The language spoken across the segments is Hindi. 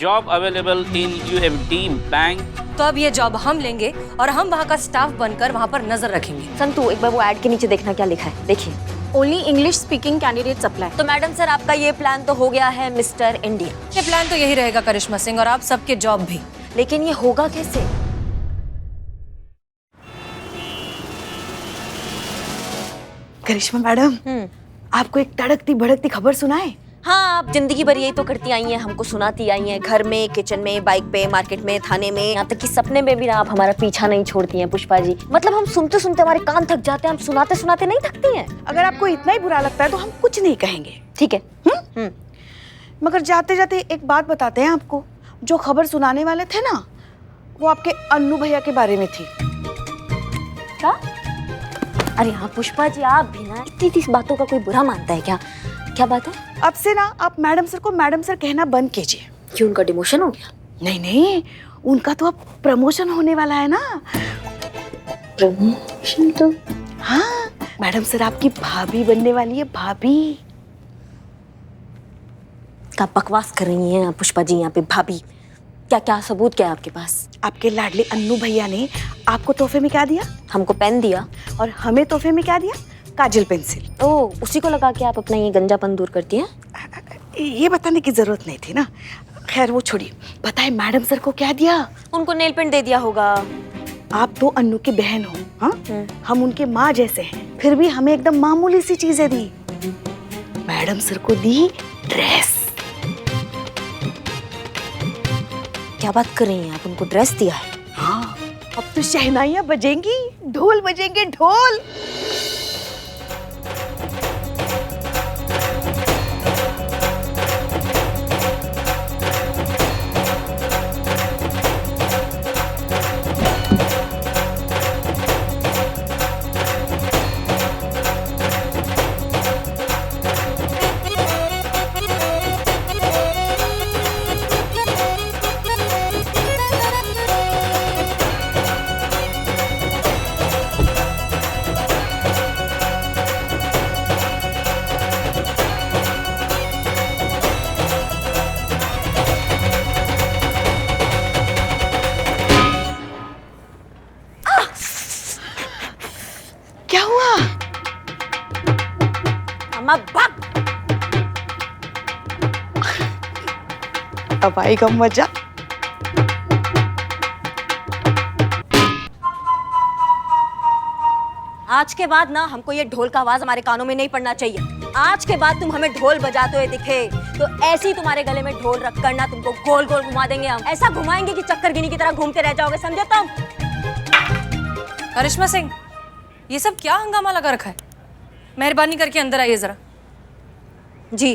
Job available in UMT Bank. तो अब ये जॉब हम लेंगे और हम वहाँ का स्टाफ बनकर वहाँ पर नजर रखेंगे। संतु, एक बार वो ऐड के नीचे देखना क्या लिखा है, देखिए। Only English speaking candidates apply. तो मैडम सर, आपका ये प्लान तो हो गया है मिस्टर इंडिया। ये प्लान तो यही रहेगा करिश्मा सिंह, और आप सबके जॉब भी। लेकिन ये होगा कैसे? करिश्मा मैडम, आपको एक तड़कती भड़कती खबर सुनाए? हाँ, आप जिंदगी भर यही तो करती आई हैं, हमको सुनाती आई हैं, घर में, किचन में, बाइक पे, मार्केट में, थाने में, यहाँ तक कि सपने में भी ना आप हमारा पीछा नहीं छोड़ती हैं पुष्पा जी। मतलब हम सुनते सुनते हमारे कान थक जाते हैं, हम सुनाते सुनाते नहीं थकती हैं। अगर आपको इतना ही बुरा लगता है तो हम कुछ नहीं कहेंगे, ठीक है। मगर जाते जाते एक बात बताते हैं आपको। जो खबर सुनाने वाले थे ना, वो आपके अन्नू भैया के बारे में थी। क्या? अरे हाँ पुष्पा जी, आप भी ना इतनी बातों का कोई बुरा मानता है क्या? क्या बात है? अब से ना आप मैडम सर को मैडम सर कहना बंद कीजिए। क्यों, उनका डिमोशन हो गया? नहीं नहीं, उनका तो अब प्रमोशन होने वाला है ना। प्रमोशन? तो हाँ, मैडम सर आपकी भाभी बनने वाली है, भाभी। क्या बकवास कर रही हैं पुष्पा जी यहाँ पे? भाभी? क्या क्या सबूत क्या है आपके पास? आपके लाडले अन्नू भैया ने आपको तोहफे में क्या दिया? हमको पेन दिया। और हमें तोहफे में क्या दिया? काजल पेंसिल। ओह, उसी को लगा के आप अपना ये गंजापन दूर करती हैं? ये बताने की जरूरत नहीं थी ना। खैर वो छोड़िए, बताए मैडम सर को क्या दिया? उनको नेल पेंट दे दिया होगा। आप तो अन्नू की बहन हो, हाँ? हम उनके माँ जैसे हैं, फिर भी हमें एकदम मामूली सी चीजें दी। मैडम सर को दी ड्रेस। क्या बात कर रही हैं आप? उनको ड्रेस दिया है? हाँ, अब तो शहनाइयाँ बजेंगी, ढोल बजेंगे, ढोल। क्या हुआ? अम्मा भाग। अब आएगा मजा। आज के बाद ना हमको ये ढोल का आवाज हमारे कानों में नहीं पड़ना चाहिए। आज के बाद तुम हमें ढोल बजाते हुए दिखे तो ऐसे ही तुम्हारे गले में ढोल रख कर ना तुमको गोल गोल घुमा देंगे हम। ऐसा घुमाएंगे कि चक्करगिनी की तरह घूमते रह जाओगे, समझे तुम? करिश्मा सिंह, ये सब क्या हंगामा लगा रखा है? मेहरबानी करके अंदर आइए जरा। जी।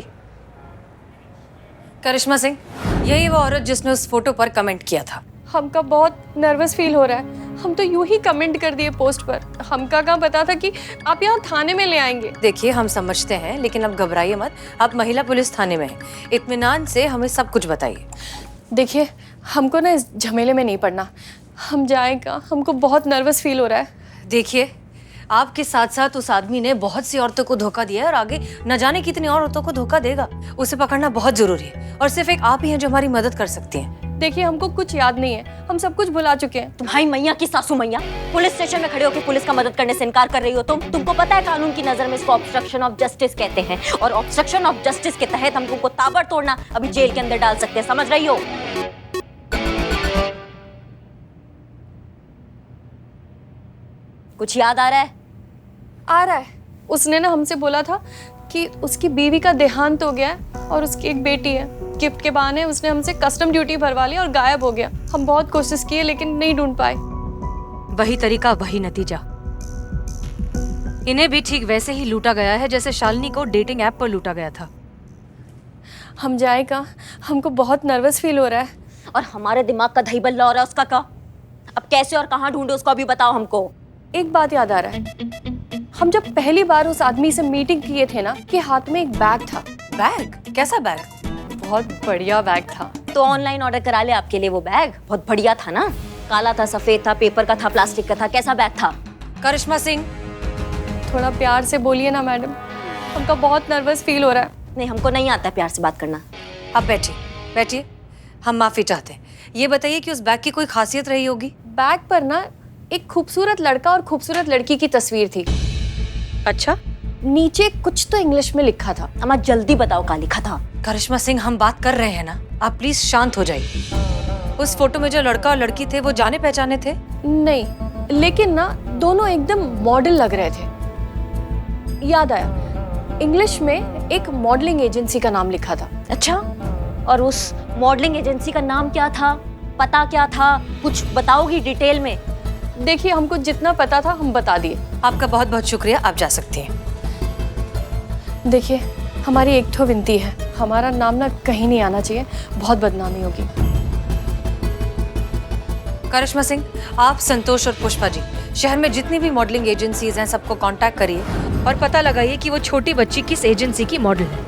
करिश्मा सिंह, यही वो औरत जिसने उस फोटो पर कमेंट किया था। हमका बहुत नर्वस फील हो रहा है। हम तो यूं ही कमेंट कर दिए पोस्ट पर। हमका कहाँ पता था कि आप यहाँ थाने में ले आएंगे। देखिए, हम समझते हैं, लेकिन अब घबराइए मत। आप महिला पुलिस थाने में हैं। इत्मीनान से हमें सब कुछ बताइए। देखिए, हमको ना इस झमेले में नहीं पड़ना। हम जाएगा, हमको बहुत नर्वस फील हो रहा है। देखिए, आपके साथ साथ उस आदमी ने बहुत सी औरतों को धोखा दिया है और आगे न जाने कितनी और औरतों को धोखा देगा। उसे पकड़ना बहुत जरूरी है और सिर्फ एक आप ही हैं जो हमारी मदद कर सकती हैं। देखिए, हमको कुछ याद नहीं है, हम सब कुछ भुला चुके हैं। तुम्हारी मैया की सासू मैया पुलिस स्टेशन में खड़े होकर पुलिस का मदद करने से इनकार कर रही हो तुमको पता है कानून की नजर में इसको ऑब्स्ट्रक्शन ऑफ जस्टिस कहते हैं और ऑब्स्ट्रक्शन ऑफ जस्टिस के तहत हम तुमको ताबड़तोड़ अभी जेल के अंदर डाल सकते हैं, समझ रही हो? कुछ याद आ रहा है? आ रहा है। उसने ना हमसे बोला था कि उसकी बीवी का देहांत हो गया है और उसकी एक बेटी है। गिफ्ट के बहाने उसने हमसे कस्टम ड्यूटी भरवा ली और गायब हो गया। हम बहुत कोशिश किए लेकिन नहीं ढूंढ पाए। वही तरीका, वही नतीजा। इन्हें भी ठीक वैसे ही लूटा गया है जैसे शालिनी को डेटिंग ऐप पर लूटा गया था। हम जाएगा, हमको बहुत नर्वस फील हो रहा है। और हमारे दिमाग का दही बल्ला हो रहा है उसका क्या? अब कैसे और कहाँ ढूंढे उसको अभी बताओ हमको। एक बात याद आ रहा है, हम जब पहली बार उस आदमी से मीटिंग किए थे ना, कि हाथ में एक बैग था। बैग? कैसा बैग? बहुत बढ़िया बैग था। तो ऑनलाइन ऑर्डर करा ले आपके लिए वो बैग। बहुत बढ़िया था ना, काला था, सफेद था, पेपर का था, प्लास्टिक का था। कैसा बैग था? करिश्मा सिंह, थोड़ा प्यार से बोलिए ना मैडम, हमका बहुत नर्वस फील हो रहा है। नहीं, हमको नहीं आता प्यार से बात करना। आप बैठिए, बैठिए। हम माफी चाहते हैं। ये बताइए कि उस बैग की कोई खासियत रही होगी? बैग पर ना एक खूबसूरत लड़का और खूबसूरत लड़की की तस्वीर थी। अच्छा, नीचे कुछ तो इंग्लिश में लिखा था। अम्मा जल्दी बताओ क्या लिखा था। करिश्मा सिंह, हम बात कर रहे हैं ना, आप प्लीज शांत हो जाइए। उस फोटो में जो लड़का और लड़की थे वो जाने पहचाने थे? नहीं, लेकिन ना दोनों एकदम मॉडल लग रहे थे। याद आया, इंग्लिश में एक मॉडलिंग एजेंसी का नाम लिखा था। अच्छा, और उस मॉडलिंग एजेंसी का नाम क्या था, पता क्या था, कुछ बताओगी डिटेल में? देखिए, हमको जितना पता था हम बता दिए। आपका बहुत बहुत शुक्रिया, आप जा सकती हैं। देखिए, हमारी एक तो विनती है, हमारा नाम ना कहीं नहीं आना चाहिए, बहुत बदनामी होगी। करिश्मा सिंह, आप, संतोष और पुष्पा जी शहर में जितनी भी मॉडलिंग एजेंसीज हैं सबको कांटेक्ट करिए और पता लगाइए कि वो छोटी बच्ची किस एजेंसी की मॉडल है।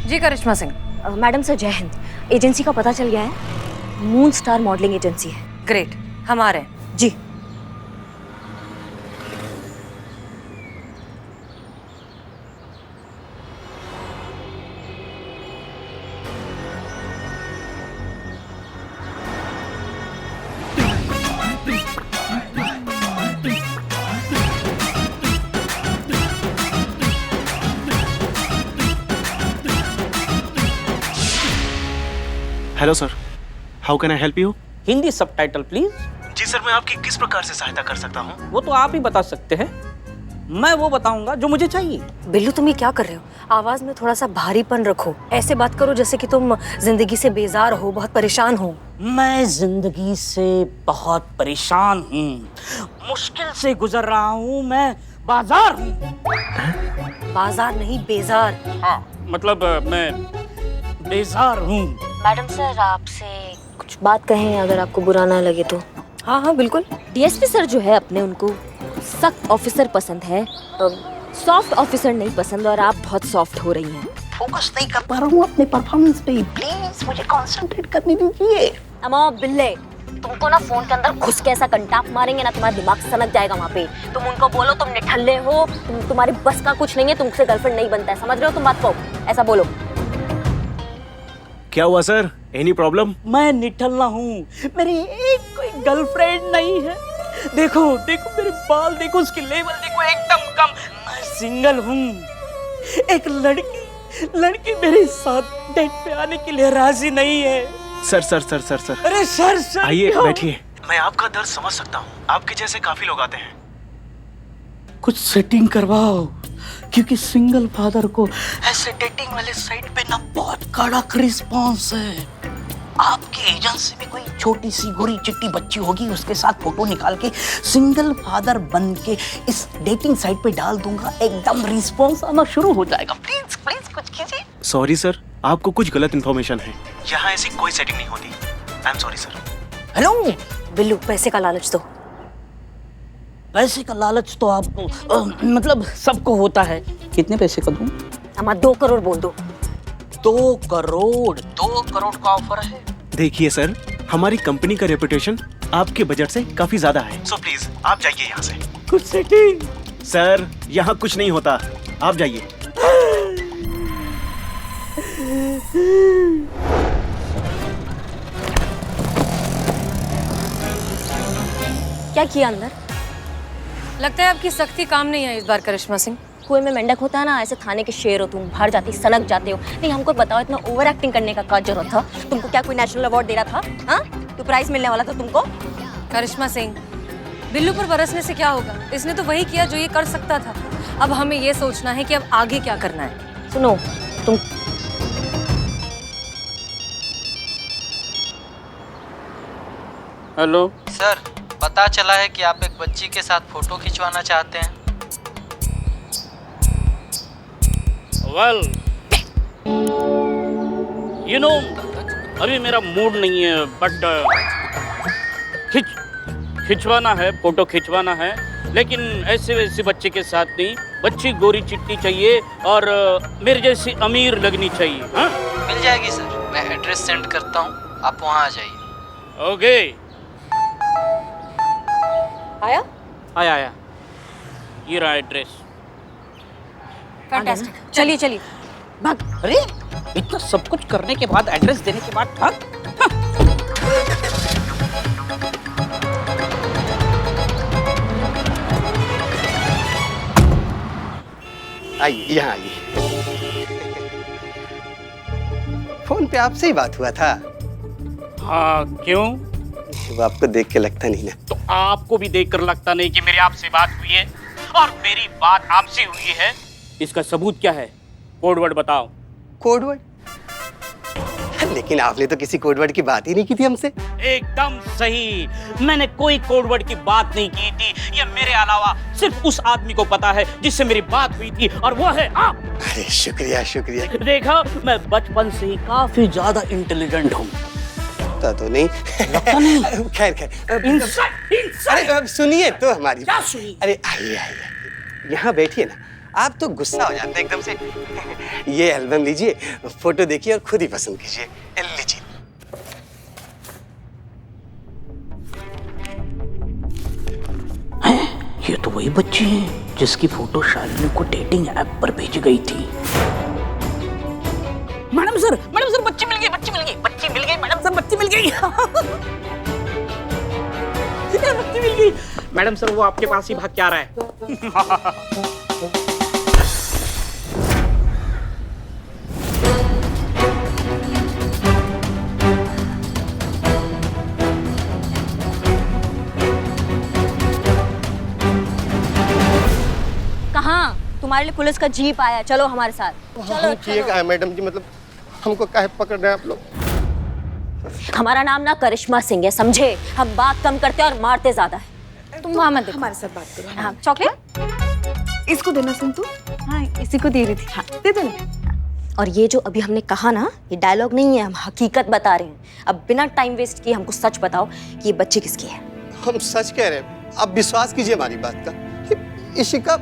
जी करिश्मा सिंह। मैडम सर जय हिंद। एजेंसी का पता चल गया है, मून स्टार मॉडलिंग एजेंसी है। ग्रेट, हम आ रहे हैं। जी। Hello sir, how can I help you? Hindi subtitle please. जी सर, मैं आपकी किस प्रकार से सहायता कर सकता हूँ? वो तो आप ही बता सकते हैं, मैं वो बताऊंगा जो मुझे चाहिए। बिल्लू, तुम ये क्या कर रहे हो? आवाज में थोड़ा सा भारीपन रखो, ऐसे बात करो जैसे कि तुम जिंदगी से बेजार हो, बहुत परेशान हो। मैं जिंदगी से बहुत परेशान हूँ, मुश्किल से गुजर रहा हूँ, मैं बाजार हूँ। बाजार नहीं, बेजार। हाँ, मतलब मैं बेजार हूँ। मैडम सर आपसे कुछ बात कहें, अगर आपको बुरा ना लगे तो। हाँ हाँ बिल्कुल। डीएसपी सर जो है अपने, उनको सख्त ऑफिसर पसंद है, सॉफ्ट ऑफिसर नहीं पसंद, और आप बहुत सॉफ्ट हो रही हैं। फोकस नहीं कर पा रहा हूँ अपने परफॉर्मेंस पे, प्लीज मुझे कंसंट्रेट करने दीजिए। अम्मा बिल्ले, तुमको ना फोन के अंदर घुस के ऐसा कंटाप मारेंगे ना, तुम्हारा दिमाग सनक जाएगा वहाँ पे। तुम उनको बोलो तुम निठल्ले हो, तुम्हारी बस का कुछ नहीं है, तुमसे गर्लफ्रेंड नहीं बनता है, समझ रहे हो तुम बात को? ऐसा बोलो। क्या हुआ सर, एनी प्रॉब्लम? मैं निठल्ला हूँ, मेरी एक कोई गर्लफ्रेंड नहीं है। देखो देखो मेरे बाल देखो, उसकी लेवल देखो, एकदम कम। मैं सिंगल हूँ। एक लड़की मेरे साथ डेट पे आने के लिए राजी नहीं है। Sir sir sir sir sir अरे सर आइए क्या? बैठिए। मैं आपका दर्द समझ सकता हूँ, आपके जैसे काफी लोग आते हैं। कुछ सेटिंग करवाओ, क्योंकि सिंगल फादर को ऐसे डेटिंग वाले साइट पे ना बहुत कड़क रिस्पॉन्स है। आपकी एजेंसी में कोई छोटी सी गोरी चिट्टी बच्ची होगी, उसके साथ फोटो निकाल के सिंगल फादर बन के इस डेटिंग साइट पे डाल दूंगा, एकदम रिस्पॉन्स आना शुरू हो जाएगा। प्लीज प्लीज कुछ कीजिए। सॉरी सर, आपको कुछ गलत इन्फॉर्मेशन है, यहाँ ऐसी कोई सेटिंग नहीं होती। I am sorry sir. Hello Billu, पैसे का लालच दो। पैसे का लालच तो आपको मतलब सबको होता है। कितने पैसे का दूं? अम्मा 2 करोड़ बोल दो। 2 करोड़ का ऑफर है। देखिए सर, हमारी कंपनी का रेपुटेशन आपके बजट से काफी ज्यादा है, सो प्लीज आप जाइए यहाँ से। कुछ सेटिंग? सर यहाँ कुछ नहीं होता, आप जाइए। क्या किया अंदर? लगता है आपकी सख्ती काम नहीं है इस बार करिश्मा सिंह। कुएं में मेंढक होता है ना, ऐसे थाने के शेर हो तुम, बाहर जाती सनक जाते हो। नहीं हमको बताओ, इतना ओवर एक्टिंग करने का क्या जरूरत था? तुमको क्या कोई नेशनल अवार्ड दे रहा था? हाँ, तो प्राइज मिलने वाला था तुमको। करिश्मा सिंह, बिल्लू पर बरसने से क्या होगा? इसने तो वही किया जो ये कर सकता था। अब हमें ये सोचना है कि अब आगे क्या करना है। सुनो तुम, हेलो सर, पता चला है कि आप एक बच्ची के साथ फोटो खिंचवाना चाहते हैं। वेल यू नो, अभी मेरा मूड नहीं है, बट खिंचवाना है, फोटो खिंचवाना है, लेकिन ऐसे वैसे बच्चे के साथ नहीं। बच्ची गोरी चिट्टी चाहिए और मेरे जैसी अमीर लगनी चाहिए। हाँ, मिल जाएगी सर, मैं एड्रेस सेंड करता हूँ, आप वहाँ आ जाइए। ओके। आया? आया ये रहा एड्रेस। फैंटास्टिक, चलिए चलिए। भाग। अरे इतना सब कुछ करने के बाद, एड्रेस देने के बाद भाग। आइए, यहाँ आइए। फोन पे आपसे ही बात हुआ था। हाँ क्यों? वो आपको देख के लगता नहीं ना। तो आपको भी देखकर लगता नहीं कि मेरी आपसे बात हुई है और मेरी बात आपसे हुई है। इसका सबूत क्या है? कोड वर्ड बताओ। Code word? लेकिन आपने तो किसी कोड वर्ड की बात ही नहीं की थी हमसे। एकदम सही, मैंने कोई कोड वर्ड की बात नहीं की थी। ये मेरे अलावा सिर्फ उस आदमी को पता है जिससे मेरी बात हुई थी, और वो है आप। अरे शुक्रिया शुक्रिया। देखा, मैं बचपन से ही काफी ज्यादा इंटेलिजेंट हूँ। लगता तो नहीं। लगता नहीं। खैर खैर। इंसाइड। अरे अब सुनिए तो हमारी। क्या सुनिए? अरे आइए आइए, यहाँ बैठिए ना। आप तो गुस्सा हो जाते हैं एकदम से। ये एल्बम लीजिए, फोटो देखिए और खुद ही पसंद कीजिए। लीजिए। ये तो वही बच्ची है जिसकी फोटो शालिनी को डेटिंग ऐप पर भेजी गई थी। मैडम सर बच्ची मिल गई मैडम सर, बच्ची मिल गई। बच्ची मिल गई। मैडम सर, वो आपके पास ही भाग के आ रहा है। कहाँ? तुम्हारे लिए पुलिस का जीप आया, चलो हमारे साथ। चलो ठीक है मैडम जी, मतलब हमको काहे पकड़ रहे हैं आप लोग? हमारा नाम ना करिश्मा सिंह है, समझे? हम बात कम करते हैं और मारते ज्यादा है। तुम वहाँ मत देखो। हमारे साथ बात करो। हाँ, चॉकलेट इसको देना सुन तू। हाँ, इसी को दे रही थी। हाँ। दे देना। और ये जो अभी हमने कहा ना, ये डायलॉग नहीं है, हम हकीकत बता रहे हैं। अब बिना टाइम वेस्ट किए हमको सच बताओ कि ये बच्ची किसकी है। हम सच कह रहे हैं, आप विश्वास कीजिए हमारी बात का। इशिका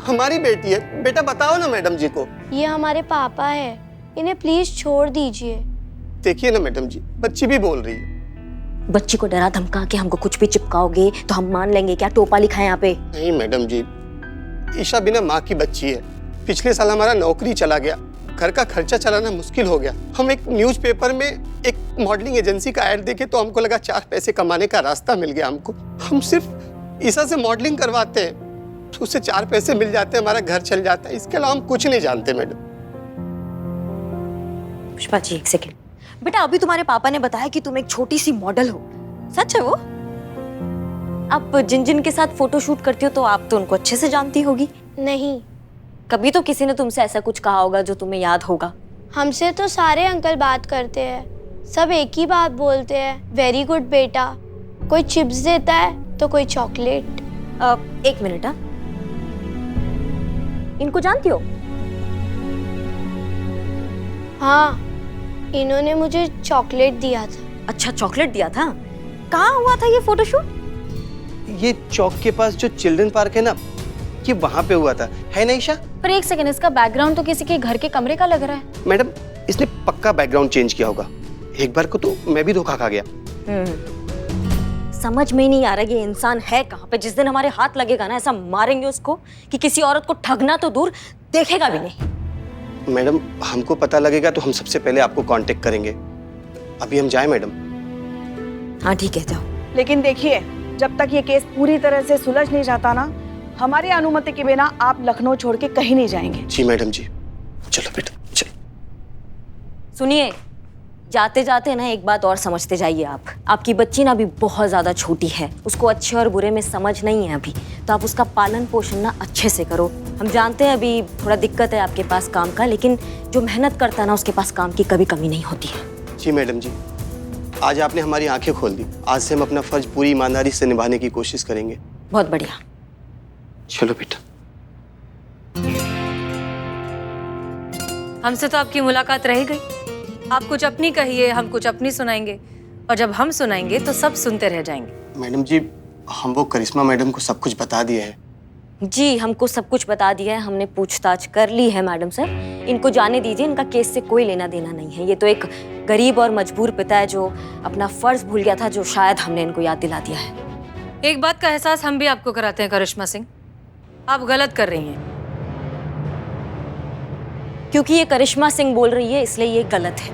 हमारी बेटी है। बेटा बताओ ना मैडम जी को। ये हमारे पापा है, इन्हें प्लीज छोड़ दीजिए। देखिए ना मैडम जी, बच्ची भी बोल रही है। बच्ची को डरा धमका के हमको कुछ भी चिपकाओगे तो हम मान लेंगे क्या? टोपा लिखा है यहाँ पे। नहीं मैडम जी, ईशा बिना माँ की बच्ची है। पिछले साल हमारा नौकरी चला गया, घर का खर्चा चलाना मुश्किल हो गया। हम एक न्यूज़पेपर में एक मॉडलिंग एजेंसी का ऐड देखे तो हमको लगा 4 पैसे कमाने का रास्ता मिल गया हमको। हम सिर्फ ईशा से मॉडलिंग करवाते हैं तो उससे 4 पैसे मिल जाते हैं, हमारा घर चल जाता है। इसके अलावा हम कुछ नहीं जानते मैडम। पुष्पा जी, एक सेकंड। बेटा, अभी तुम्हारे पापा ने बताया कि तुम एक छोटी सी मॉडल हो, सच है वो? आप जिन जिन के साथ फोटो शूट करती हो तो आप तो उनको अच्छे से जानती होगी। नहीं, कभी तो किसी ने तुमसे ऐसा कुछ कहा होगा जो तुम्हें याद होगा। हमसे तो सारे अंकल बात करते हैं, सब एक ही बात बोलते हैं, वेरी गुड बेटा। कोई चिप्स देता है तो कोई चॉकलेट। एक मिनट। हाँ, इनको जानती हो? हाँ, इन्होंने मुझे चॉकलेट दिया था। अच्छा, चॉकलेट दिया था। कहाँ हुआ था ये फोटोशूट? ये चौक के पास जो चिल्ड्रन पार्क है ना, ये वहाँ पे हुआ था, है ना ईशा? पर एक सेकंड, इसका बैकग्राउंड तो किसी के घर के कमरे का लग रहा है। मैडम, इसने पक्का बैकग्राउंड चेंज किया होगा। एक बार को तो मैं भी धोखा खा गया। समझ में ही नहीं आ रहा ये इंसान है कहाँ पे। जिस दिन हमारे हाथ लगेगा ना, ऐसा मारेंगे उसको कि किसी औरत को ठगना तो दूर, देखेगा भी नहीं। मैडम, हमको पता लगेगा तो हम सबसे पहले आपको कांटेक्ट करेंगे। अभी हम जाएं मैडम? हाँ ठीक है, जाओ। लेकिन देखिए, जब तक ये केस पूरी तरह से सुलझ नहीं जाता ना, हमारी अनुमति के बिना आप लखनऊ छोड़ के कहीं नहीं जाएंगे। जी मैडम जी। चलो बेटा, चलो। सुनिए, जाते जाते ना एक बात और समझते जाइए आप। आपकी बच्ची ना अभी बहुत ज्यादा छोटी है, उसको अच्छे और बुरे में समझ नहीं है अभी, तो आप उसका पालन पोषण ना अच्छे से करो। हम जानते हैं अभी थोड़ा दिक्कत है आपके पास काम का, लेकिन जो मेहनत करता है ना, उसके पास काम की कभी कमी नहीं होती है। जी मैडम जी, आज आपने हमारी आंखें खोल दी। आज से हम अपना फर्ज पूरी ईमानदारी से निभाने की कोशिश करेंगे। बहुत बढ़िया। चलो बेटा। हमसे तो आपकी मुलाकात रह गई। आप कुछ अपनी कहिए, हम कुछ अपनी सुनाएंगे, और जब हम सुनाएंगे तो सब सुनते रह जाएंगे। मैडम जी, हम वो करिश्मा मैडम को सब कुछ बता दिए हैं। जी, हमको सब कुछ बता दिया है, हमने पूछताछ कर ली है मैडम सर। इनको जाने दीजिए, इनका केस से कोई लेना देना नहीं है। ये तो एक गरीब और मजबूर पिता है जो अपना फर्ज भूल गया था, जो शायद हमने इनको याद दिला दिया है। एक बात का एहसास हम भी आपको कराते हैं करिश्मा सिंह, आप गलत कर रही हैं। क्योंकि ये करिश्मा सिंह बोल रही है इसलिए ये गलत है।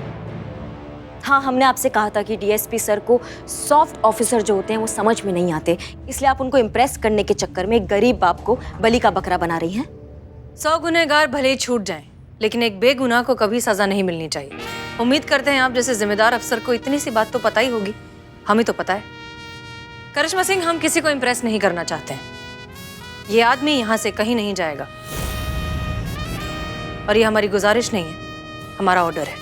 हाँ, हमने आपसे कहा था कि डीएसपी सर को सॉफ्ट ऑफिसर जो होते हैं वो समझ में नहीं आते, इसलिए आप उनको इम्प्रेस करने के चक्कर में एक गरीब बाप को बलि का बकरा बना रही हैं। 100 गुनहगार भले ही छूट जाएं, लेकिन एक बेगुनाह को कभी सजा नहीं मिलनी चाहिए। उम्मीद करते हैं आप जैसे जिम्मेदार अफसर को इतनी सी बात तो पता ही होगी, हमें तो पता है। करिश्मा सिंह, हम किसी को इम्प्रेस नहीं करना चाहते हैं। ये आदमी यहाँ से कहीं नहीं जाएगा, और ये हमारी गुजारिश नहीं है, हमारा ऑर्डर है।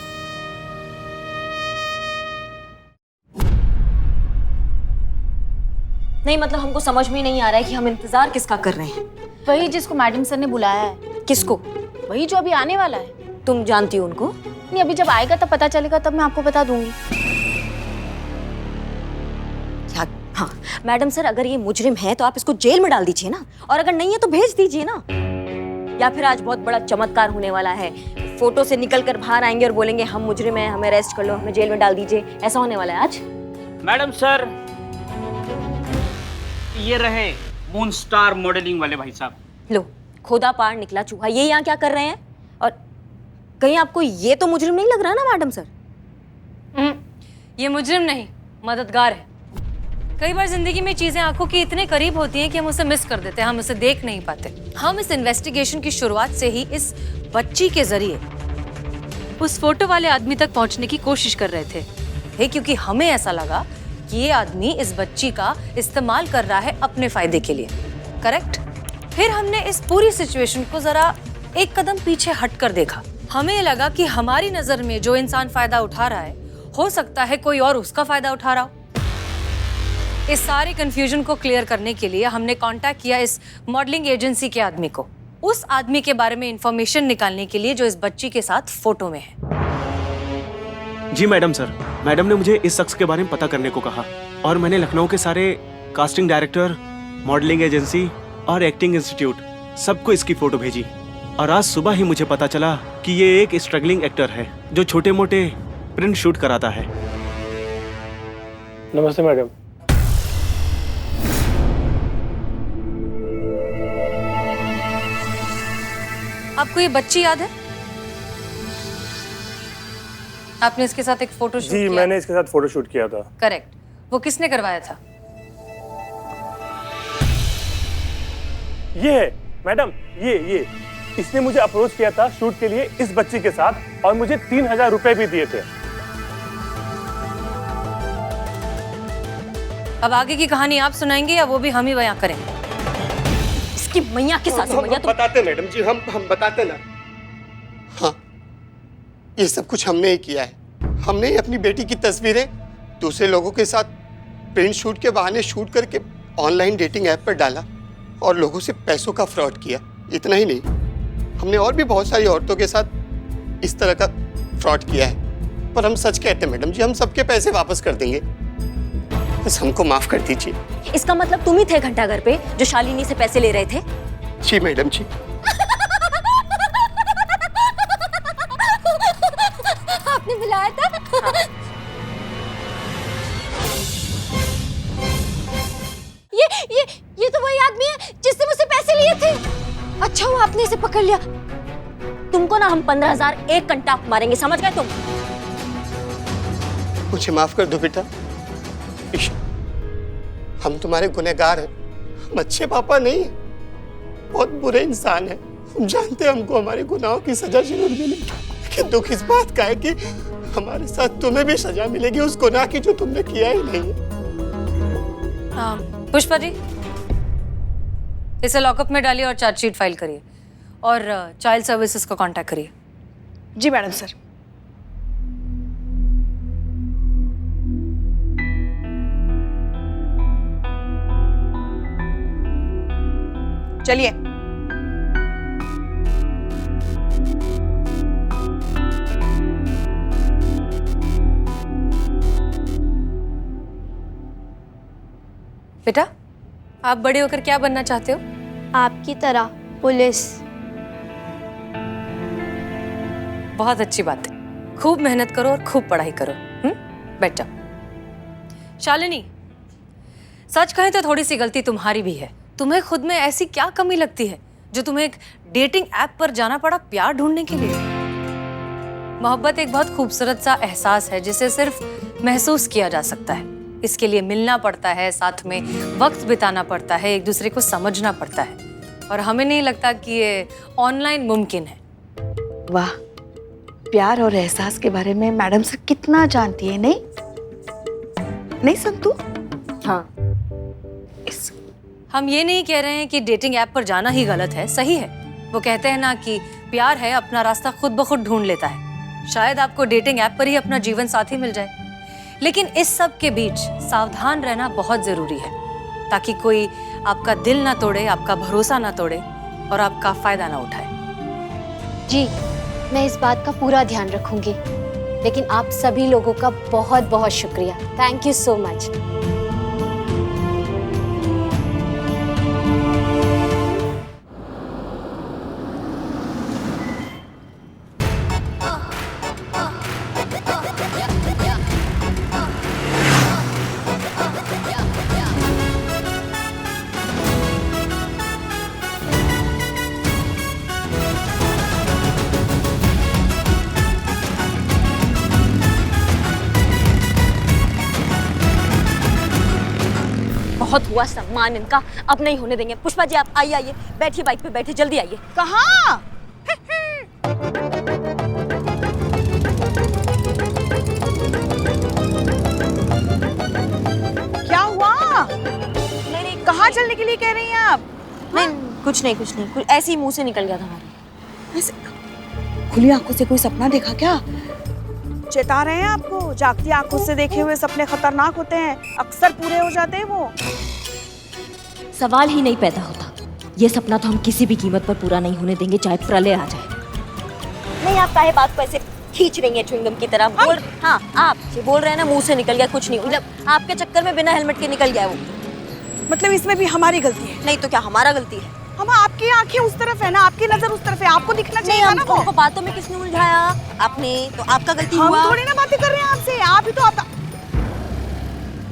नहीं मतलब हमको समझ में नहीं आ रहा है कि हम इंतजार किसका कर रहे हैं। वही जिसको मैडम सर ने बुलाया है। किसको? वही जो अभी आने वाला है। तुम जानती हो उनको? नहीं, अभी जब आएगा तब पता चलेगा, तब मैं आपको बता दूंगी। क्या? हाँ मैडम सर, अगर ये मुजरिम है तो आप इसको जेल में डाल दीजिए ना, और अगर नहीं है तो भेज दीजिए ना। या फिर आज बहुत बड़ा चमत्कार होने वाला है, फोटो से निकल कर बाहर आएंगे और बोलेंगे हम मुजरिम हैं, हमें अरेस्ट कर लो, हमें जेल में डाल दीजिए, ऐसा होने वाला है आज। मैडम सर, ये रहे मून स्टार मॉडलिंग वाले भाई साहब। लो, खोदा पार निकला चूहा, ये यहाँ क्या कर रहे हैं? और कहीं आपको ये तो मुजरिम नहीं लग रहा ना मैडम सर? ये मुजरिम नहीं, मददगार है। कई बार जिंदगी में चीजें आंखों की इतने करीब होती हैं कि हम उसे मिस कर देते हैं, हम उसे देख नहीं पाते। हम इस इन्वेस्टिगेशन की शुरुआत से ही इस बच्ची के जरिए उस फोटो वाले आदमी तक पहुंचने की कोशिश कर रहे थे, क्योंकि हमें ऐसा लगा कि ये आदमी इस बच्ची का इस्तेमाल कर रहा है अपने फायदे के लिए। करेक्ट? फिर हमने इस पूरी सिचुएशन को जरा एक कदम पीछे हटकर देखा। हमें लगा कि हमारी नजर में जो इंसान फायदा उठा रहा है, हो सकता है कोई और उसका फायदा उठा रहा हो। इस सारे कंफ्यूजन को क्लियर करने के लिए हमने कांटेक्ट किया इस मॉडलिंग एजेंसी के आदमी को, उस आदमी के बारे में इंफॉर्मेशन निकालने के लिए जो इस बच्ची के साथ फोटो में है। जी मैडम सर, मैडम ने मुझे इस शख्स के बारे में पता करने को कहा, और मैंने लखनऊ के सारे कास्टिंग डायरेक्टर, मॉडलिंग एजेंसी और एक्टिंग इंस्टीट्यूट सबको इसकी फोटो भेजी। और आज सुबह ही मुझे पता चला कि ये एक स्ट्रगलिंग एक्टर है जो छोटे मोटे प्रिंट शूट कराता है। नमस्ते मैडम। आपको ये बच्ची याद है? आपने इसके साथ एक फोटो शूट जी किया? मैंने इसके साथ फोटो शूट किया था। करेक्ट। वो किसने करवाया था? ये है मैडम, ये इसने मुझे अप्रोच किया था शूट के लिए इस बच्ची के साथ, और मुझे 3000 रुपए भी दिए थे। अब आगे की कहानी आप सुनाएंगे या वो भी हम ही बयां करेंगे? इसकी मैया के साथ हम बताते मैडम जी, हम बताते ना। हाँ, ये सब कुछ हमने ही किया है। हमने ही अपनी बेटी की तस्वीरें दूसरे लोगों के साथ प्रिंट शूट के बहाने शूट करके ऑनलाइन डेटिंग ऐप पर डाला और लोगों से पैसों का फ्रॉड किया। इतना ही नहीं, हमने और भी बहुत सारी औरतों के साथ इस तरह का फ्रॉड किया है। पर हम सच कहते हैं मैडम जी, हम सबके पैसे वापस कर देंगे, बस हमको माफ कर दीजिए। इसका मतलब तुम ही थे घंटाघर पे जो शालिनी से पैसे ले रहे थे? जी मैडम जी। आपने बुलाया था? हाँ। ये तो वही आदमी है जिससे मुझसे पैसे लिए थे। अच्छा हुआ आपने इसे पकड़ लिया। तुमको ना हम 15,000 एक घंटा मारेंगे, समझ गए तुम? मुझे माफ कर दो बेटा। हम तुम्हारे गुनहगार हैं, हम अच्छे पापा नहीं हैं, बहुत बुरे इंसान हैं। हम जानते हैं हमको हमारे गुनाहों की सजा जरूर मिलेगी, लेकिन दुख इस बात का है कि हमारे साथ तुम्हें भी सजा मिलेगी उस गुनाह की जो तुमने किया ही नहीं है। पुष्पा जी, इसे लॉकअप में डालिए और चार्जशीट फाइल करिए, और चाइल्ड सर्विसेज को कांटेक्ट करिए। जी मैडम सर। चलिए। बेटा, आप बड़े होकर क्या बनना चाहते हो? आपकी तरह पुलिस। बहुत अच्छी बात है, खूब मेहनत करो और खूब पढ़ाई करो। बैठ जाओ। शालिनी, सच कहें तो थोड़ी सी गलती तुम्हारी भी है। तुम्हें खुद में ऐसी क्या कमी लगती है जो तुम्हें एक डेटिंग ऐप पर जाना पड़ा प्यार ढूंढने के लिए? मोहब्बत एक बहुत खूबसूरत सा एहसास है जिसे सिर्फ महसूस किया जा सकता है। इसके लिए मिलना पड़ता है, साथ में वक्त बिताना पड़ता है, एक दूसरे को समझना पड़ता है, और हमें नहीं लगता कि ये ऑनलाइन मुमकिन है। वाह, प्यार और एहसास के बारे में मैडम सर कितना जानती है, नहीं नहीं संतू? हाँ, हम ये नहीं कह रहे हैं कि डेटिंग ऐप पर जाना ही गलत है, सही है। वो कहते हैं ना कि प्यार है अपना रास्ता खुद ब खुद ढूंढ लेता है। शायद आपको डेटिंग ऐप पर ही अपना जीवन साथी मिल जाए, लेकिन इस सब के बीच सावधान रहना बहुत जरूरी है, ताकि कोई आपका दिल ना तोड़े, आपका भरोसा ना तोड़े और आपका फायदा ना उठाए। जी, मैं इस बात का पूरा ध्यान रखूंगी। लेकिन आप सभी लोगों का बहुत बहुत शुक्रिया। Thank you so much. बहुत हुआ सम्मान इनका, अब नहीं होने देंगे। पुष्पा जी, आप आइए आइए, बैठिए, बाइक पे बैठिए, जल्दी आइए। कहाँ? क्या हुआ? नहीं, कहाँ चलने के लिए कह रही हैं आप? नहीं, कुछ नहीं, कुछ ऐसे ही मुंह से निकल गया था हमारे। ऐसे खुली आंखों से कोई सपना देखा क्या? चेता रहे हैं आपको, जागती आंखों से देखे हुए सपने खतरनाक होते हैं, अक्सर पूरे हो जाते हैं वो। सवाल ही नहीं पैदा होता। ये सपना तो हम किसी भी कीमत पर पूरा नहीं होने देंगे, चाहे प्रलय आ जाए। नहीं, आप काहे बात को ऐसे खींच रही हैं च्युइंगम की तरह? बोल, हाँ, आप ये बोल रहे हैं ना, मुंह से निकल गया, कुछ नहीं। मतलब आपके चक्कर में बिना हेलमेट के निकल गया वो। मतलब इसमें भी हमारी गलती है? नहीं तो क्या हमारा गलती है? हम, आपकी आंखें उस तरफ है ना, आपकी नजर उस तरफ है, आपको दिखना चाहिए ना वो। हमको बातों में किसने उलझाया? आपने, तो आपका गलती हुआ। हम थोड़ी ना बातें कर रहे हैं आपसे, आप ही तो आप।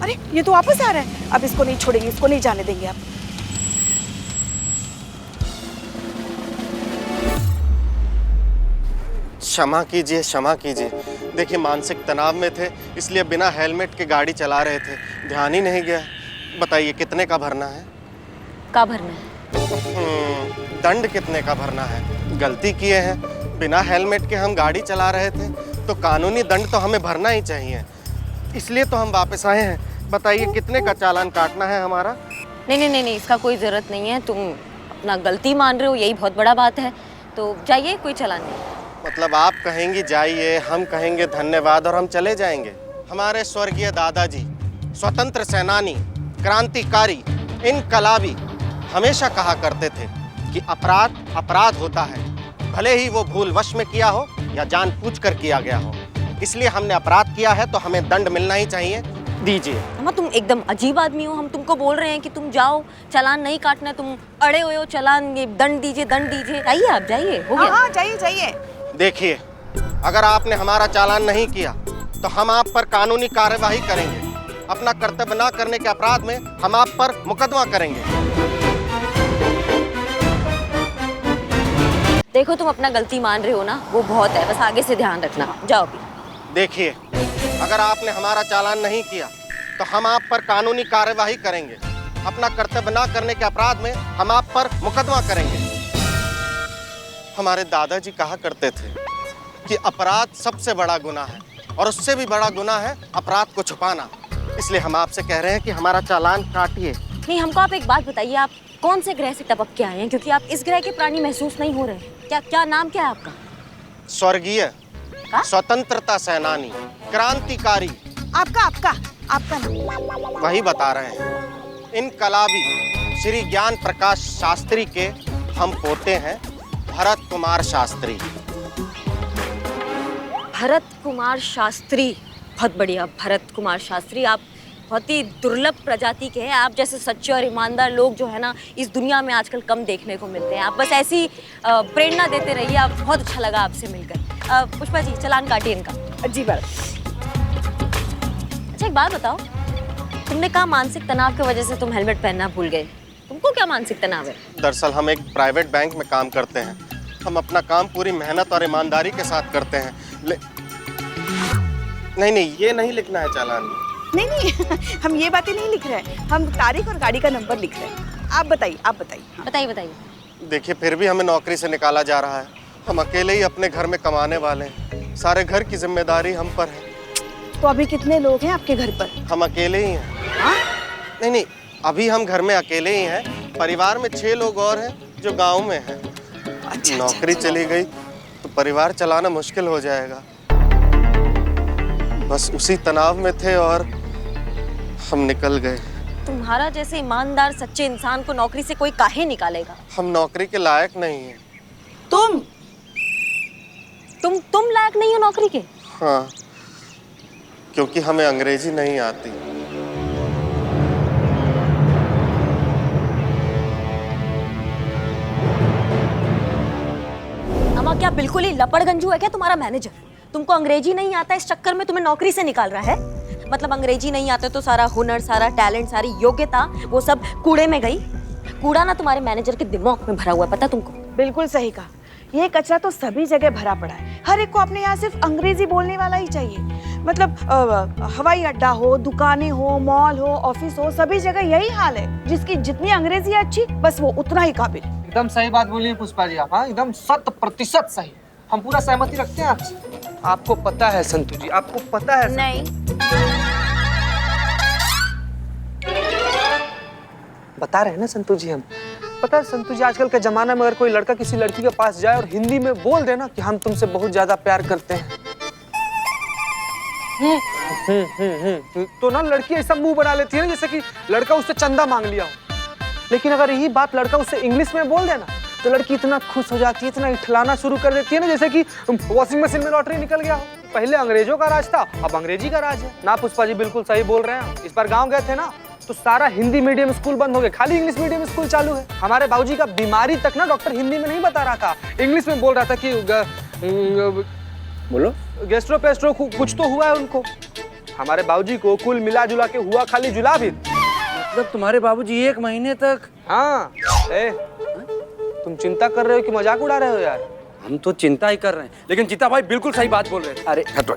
अरे ये तो वापस आ रहा है, अब इसको नहीं छोड़ेंगे, इसको नहीं जाने देंगे आप। क्षमा कीजिए, क्षमा कीजिए। देखिए, मानसिक तनाव में थे, इसलिए बिना हेलमेट के गाड़ी चला रहे थे, ध्यान ही नहीं गया। बताइए कितने का भरना है? का भरना है? दंड कितने का भरना है? गलती किए हैं, बिना हेलमेट के हम गाड़ी चला रहे थे, तो कानूनी दंड तो हमें भरना ही चाहिए, इसलिए तो हम वापस आए हैं। बताइए कितने का चालान काटना है हमारा? नहीं, इसका कोई जरूरत नहीं है। तुम अपना गलती मान रहे हो, यही बहुत बड़ा बात है। तो जाइए, कोई चालान नहीं। मतलब आप कहेंगी जाइए, हम कहेंगे धन्यवाद और हम चले जाएंगे। हमारे स्वर्गीय दादाजी, स्वतंत्र सेनानी, क्रांतिकारी, इनकलाबी हमेशा कहा करते थे कि अपराध अपराध होता है, भले ही वो भूल वश में किया हो या जानबूझकर किया गया हो। इसलिए हमने अपराध किया है तो हमें दंड मिलना ही चाहिए। दीजिए। अम्मा, तुम एकदम अजीब आदमी हो। हम तुमको बोल रहे हैं कि तुम जाओ, चालान नहीं काटना, तुम अड़े हुए हो। चालान, ये दंड दीजिए, दंड दीजिए। जाइए, आप जाइए, हो गया। हाँ, जाइए जाइए। देखिए, अगर आपने हमारा चालान नहीं किया तो हम आप पर कानूनी कार्यवाही करेंगे। अपना कर्तव्य न करने के अपराध में हम आप पर मुकदमा करेंगे। देखो, तुम अपना गलती मान रहे हो ना, वो बहुत है, बस आगे से ध्यान रखना। जाओ भी। देखिए, अगर आपने हमारा चालान नहीं किया तो हम आप पर कानूनी कार्यवाही करेंगे। अपना कर्तव्य न करने के अपराध में हम आप पर मुकदमा करेंगे। हमारे दादाजी कहा करते थे कि अपराध सबसे बड़ा गुनाह है और उससे भी बड़ा गुनाह है अपराध को छुपाना। इसलिए हम आपसे कह रहे हैं कि हमारा चालान काटिए। नहीं, हमको आप एक बात बताइए, आप कौन से ग्रह से टपक के आए हैं? क्योंकि आप इस ग्रह के प्राणी महसूस नहीं हो रहे। क्या नाम क्या है आपका? स्वर्गीय स्वतंत्रता सेनानी, क्रांतिकारी। आपका नाम? वही बता रहे हैं। इनकलाबी श्री ज्ञान प्रकाश शास्त्री के हम पोते हैं, भरत कुमार शास्त्री। भरत कुमार शास्त्री, बहुत बढ़िया। भरत कुमार शास्त्री, आप बहुत ही दुर्लभ प्रजाति के हैं। आप जैसे सच्चे और ईमानदार लोग जो है ना, इस दुनिया में आजकल कम देखने को मिलते हैं। आप बस ऐसी प्रेरणा देते रहिए। आप, बहुत अच्छा लगा आपसे मिलकर। पुष्पा जी, चालान काटिए इनका। जी बात। अच्छा, एक बात बताओ, तुमने कहा मानसिक तनाव की वजह से तुम हेलमेट पहनना भूल गए। तुमको क्या मानसिक तनाव है? दरअसल हम एक प्राइवेट बैंक में काम करते हैं। हम अपना काम पूरी मेहनत और ईमानदारी के साथ करते हैं। नहीं, ये नहीं लिखना है चालान में। नहीं हम ये बातें नहीं लिख रहे हैं, हम तारीख और गाड़ी का नंबर लिख रहे हैं। आप बताइए हाँ। बताइए। देखिए, फिर भी हमें नौकरी से निकाला जा रहा है। हम अकेले ही अपने घर में कमाने वाले हैं। सारे घर की जिम्मेदारी हम पर है। तो अभी कितने लोग हैं आपके घर पर? हम अकेले ही हैं। नहीं, अभी हम घर में अकेले ही हैं। परिवार में 6 लोग और हैं जो गांव में हैं। नौकरी चली गई तो परिवार चलाना मुश्किल हो जाएगा। बस उसी तनाव में थे और हम निकल गए। तुम्हारा जैसे ईमानदार सच्चे इंसान को नौकरी से कोई काहे निकालेगा? हम नौकरी के लायक नहीं हैं। तुम लायक नहीं हो नौकरी के? हाँ, क्योंकि हमें अंग्रेजी नहीं आती। अम्मा क्या बिल्कुल ही लपड़गंजू है क्या तुम्हारा मैनेजर? तुमको अंग्रेजी नहीं आता, इस चक्कर में तुम्हें नौकरी से निकाल रहा है। मतलब अंग्रेजी नहीं आता तो सारा हुनर, सारा टैलेंट, सारी योग्यता वो सब कूड़े में गई। कूड़ा ना तुम्हारे मैनेजर के दिमाग में भरा हुआ है, पता तुमको? बिल्कुल सही कहा। ये कचरा तो सभी जगह भरा पड़ा है। हर एक को अपने यहाँ सिर्फ अंग्रेजी बोलने वाला ही चाहिए। मतलब हवाई अड्डा हो, दुकानें हो, मॉल हो, ऑफिस हो, सभी जगह यही हाल है। जिसकी जितनी अंग्रेजी अच्छी बस वो उतना ही काबिल। एकदम सही बात बोली पुष्पा जी आप। हाँ, एकदम 100% सही। हम पूरा सहमति रखते हैं आपसे। आपको पता है संतू जी, आपको पता है नहीं। बता रहे हैं ना संतू जी हम। पता है संतू जी, आजकल के जमाना में अगर कोई लड़का किसी लड़की के पास जाए और हिंदी में बोल दे ना कि हम तुमसे बहुत ज्यादा प्यार करते हैं, तो ना लड़की ऐसा मुंह बना लेती है ना जैसे कि लड़का उससे चंदा मांग लिया हो। लेकिन अगर यही बात लड़का उससे इंग्लिश में बोल देना तो लड़की इतना खुश हो जाती है, इतना इठलाना शुरू कर देती है ना जैसे कि वॉशिंग मशीन में लॉटरी निकल गया हो। पहले अंग्रेजों का राज था, अब अंग्रेजी का राज है ना। पुष्पा जी बिल्कुल सही बोल रहे हैं। इस बार गाँव गए थे ना तो सारा हिंदी मीडियम स्कूल बंद हो गए, खाली इंग्लिश मीडियम स्कूल चालू है। हमारे बाबूजी का बीमारी तक ना डॉक्टर हिंदी में नहीं बता रहा था, इंग्लिश में बोल रहा था कि बोलो गैस्ट्रो पेस्ट्रो कुछ तो हुआ है उनको। हमारे बाबूजी को कुल मिला जुला के हुआ खाली जुलाब। मतलब तुम्हारे बाबूजी 1 महीने तक? हाँ। तुम चिंता कर रहे हो कि मजाक उड़ा रहे हो यार? हम तो चिंता ही कर रहे हैं, लेकिन जीता भाई बिल्कुल सही बात बोल रहे हैं। अरे हटो,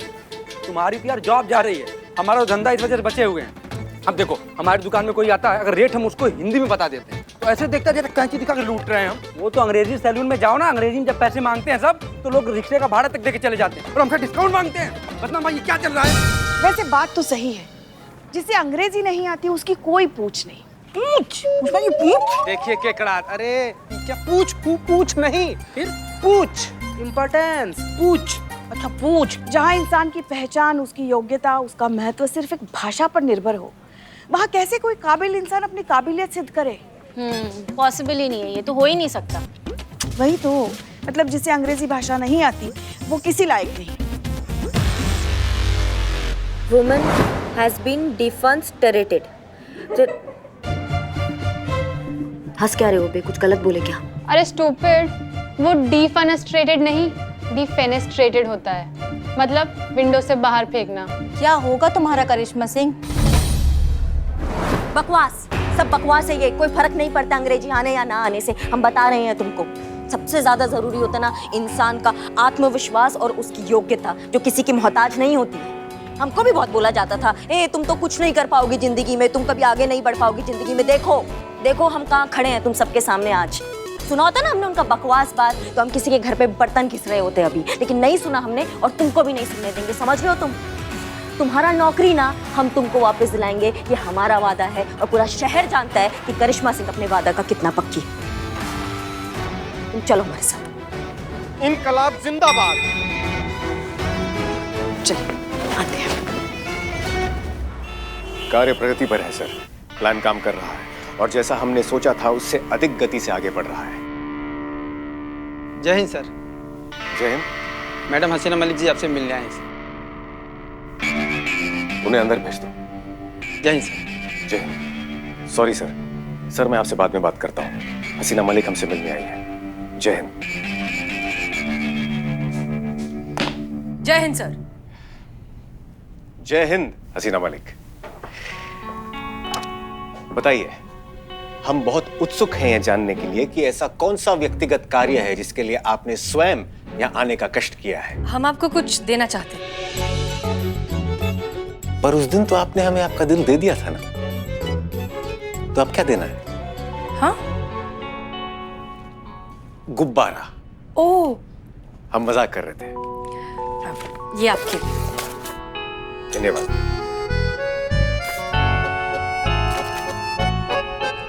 तुम्हारी तो यार जॉब जा रही है, हमारा धंधा इस वजह से बचे हुए हैं। अब देखो, हमारी दुकान में कोई आता है, अगर रेट हम उसको हिंदी में बता देते हैं तो ऐसे देखता जैसे कैंची दिखा के लूट रहे हैं हम। वो तो अंग्रेजी सैलून में जाओ ना, अंग्रेजी में जब पैसे मांगते हैं सब तो लोग रिक्शे का भाड़ा तक देके चले जाते हैं और हमसे डिस्काउंट मांगते हैं। बतना भाई ये क्या चल रहा है? वैसे बात तो सही है, जिसे अंग्रेजी नहीं आती उसकी कोई पूछ नहीं। पूछ देखिए केकड़ाट, अरे क्या पूछ नहीं, फिर पूछ इम्पोर्टेंस पूछ। अच्छा पूछ। जहाँ इंसान की पहचान, उसकी योग्यता, उसका महत्व सिर्फ एक भाषा पर निर्भर हो, वहाँ कैसे कोई काबिल इंसान अपनी काबिलियत सिद्ध करे? पॉसिबल ही नहीं है, ये तो हो ही नहीं सकता। वही तो, मतलब जिसे अंग्रेजी भाषा नहीं आती वो किसी लायक नहीं। Woman has been defenestrated. हंस क्या रहे हो बे? कुछ गलत बोले क्या? अरे स्टूपिड, वो डिफेनेस्ट्रेटेड नहीं, डिफेनेस्ट्रेटेड होता है, मतलब विंडो से बाहर फेंकना। क्या होगा तुम्हारा करिश्मा सिंह? बकवास, सब बकवास है ये। कोई फर्क नहीं पड़ता अंग्रेजी आने या ना आने से। हम बता रहे हैं तुमको, सबसे ज्यादा जरूरी होता ना इंसान का आत्मविश्वास और उसकी योग्यता, जो किसी की मोहताज नहीं होती है। हमको भी बहुत बोला जाता था, तुम तो कुछ नहीं कर पाओगी जिंदगी में, तुम कभी आगे नहीं बढ़ पाओगी जिंदगी में। देखो हम कहाँ खड़े हैं तुम सबके सामने आज। सुना होता ना हमने उनका बकवास बात, तो हम किसी के घर पे बर्तन घिस रहे होते अभी, लेकिन नहीं सुना हमने और तुमको भी नहीं सुनने देंगे। समझ रहे हो तुम? तुम्हारा नौकरी ना हम तुमको वापस दिलाएंगे, ये हमारा वादा है और पूरा शहर जानता है कि करिश्मा सिंह अपने वादा का कितना पक्की है। तुम चलो हमारे साथ। इनकलाब जिंदाबाद। चलिए आते हैं। कार्य प्रगति पर है सर, प्लान काम कर रहा है और जैसा हमने सोचा था उससे अधिक गति से आगे बढ़ रहा है। जय हिंद सर। जय हिंद। मैडम हसीना मलिक जी आपसे मिलने आए हैं। उन्हें अंदर भेज दो। जय हिंद सर। जय हिंद। सॉरी सर, सर मैं आपसे बाद में बात करता हूँ। हसीना मलिक हमसे मिलने आई है। जय हिंद। जय हिंद सर। जय हिंद हसीना मलिक। बताइए, हम बहुत उत्सुक हैं ये जानने के लिए कि ऐसा कौन सा व्यक्तिगत कार्य है जिसके लिए आपने स्वयं यहाँ आने का कष्ट किया है। हम आपको कुछ देना चाहते हैं। पर उस दिन तो आपने हमें आपका दिल दे दिया था ना, तो अब क्या देना है? हाँ? गुब्बारा। ओह, हम मजाक कर रहे थे। ये आपके। धन्यवाद।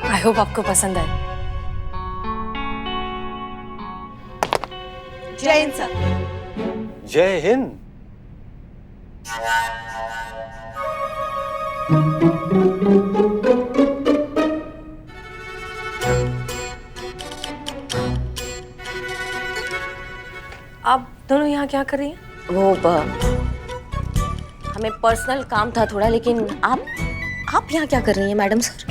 आई होप आपको पसंद आए। जय हिंद सर। जय हिंद। आप दोनों यहाँ क्या कर रही हैं? वो हमें पर्सनल काम था थोड़ा, लेकिन आप यहाँ क्या कर रही हैं मैडम सर?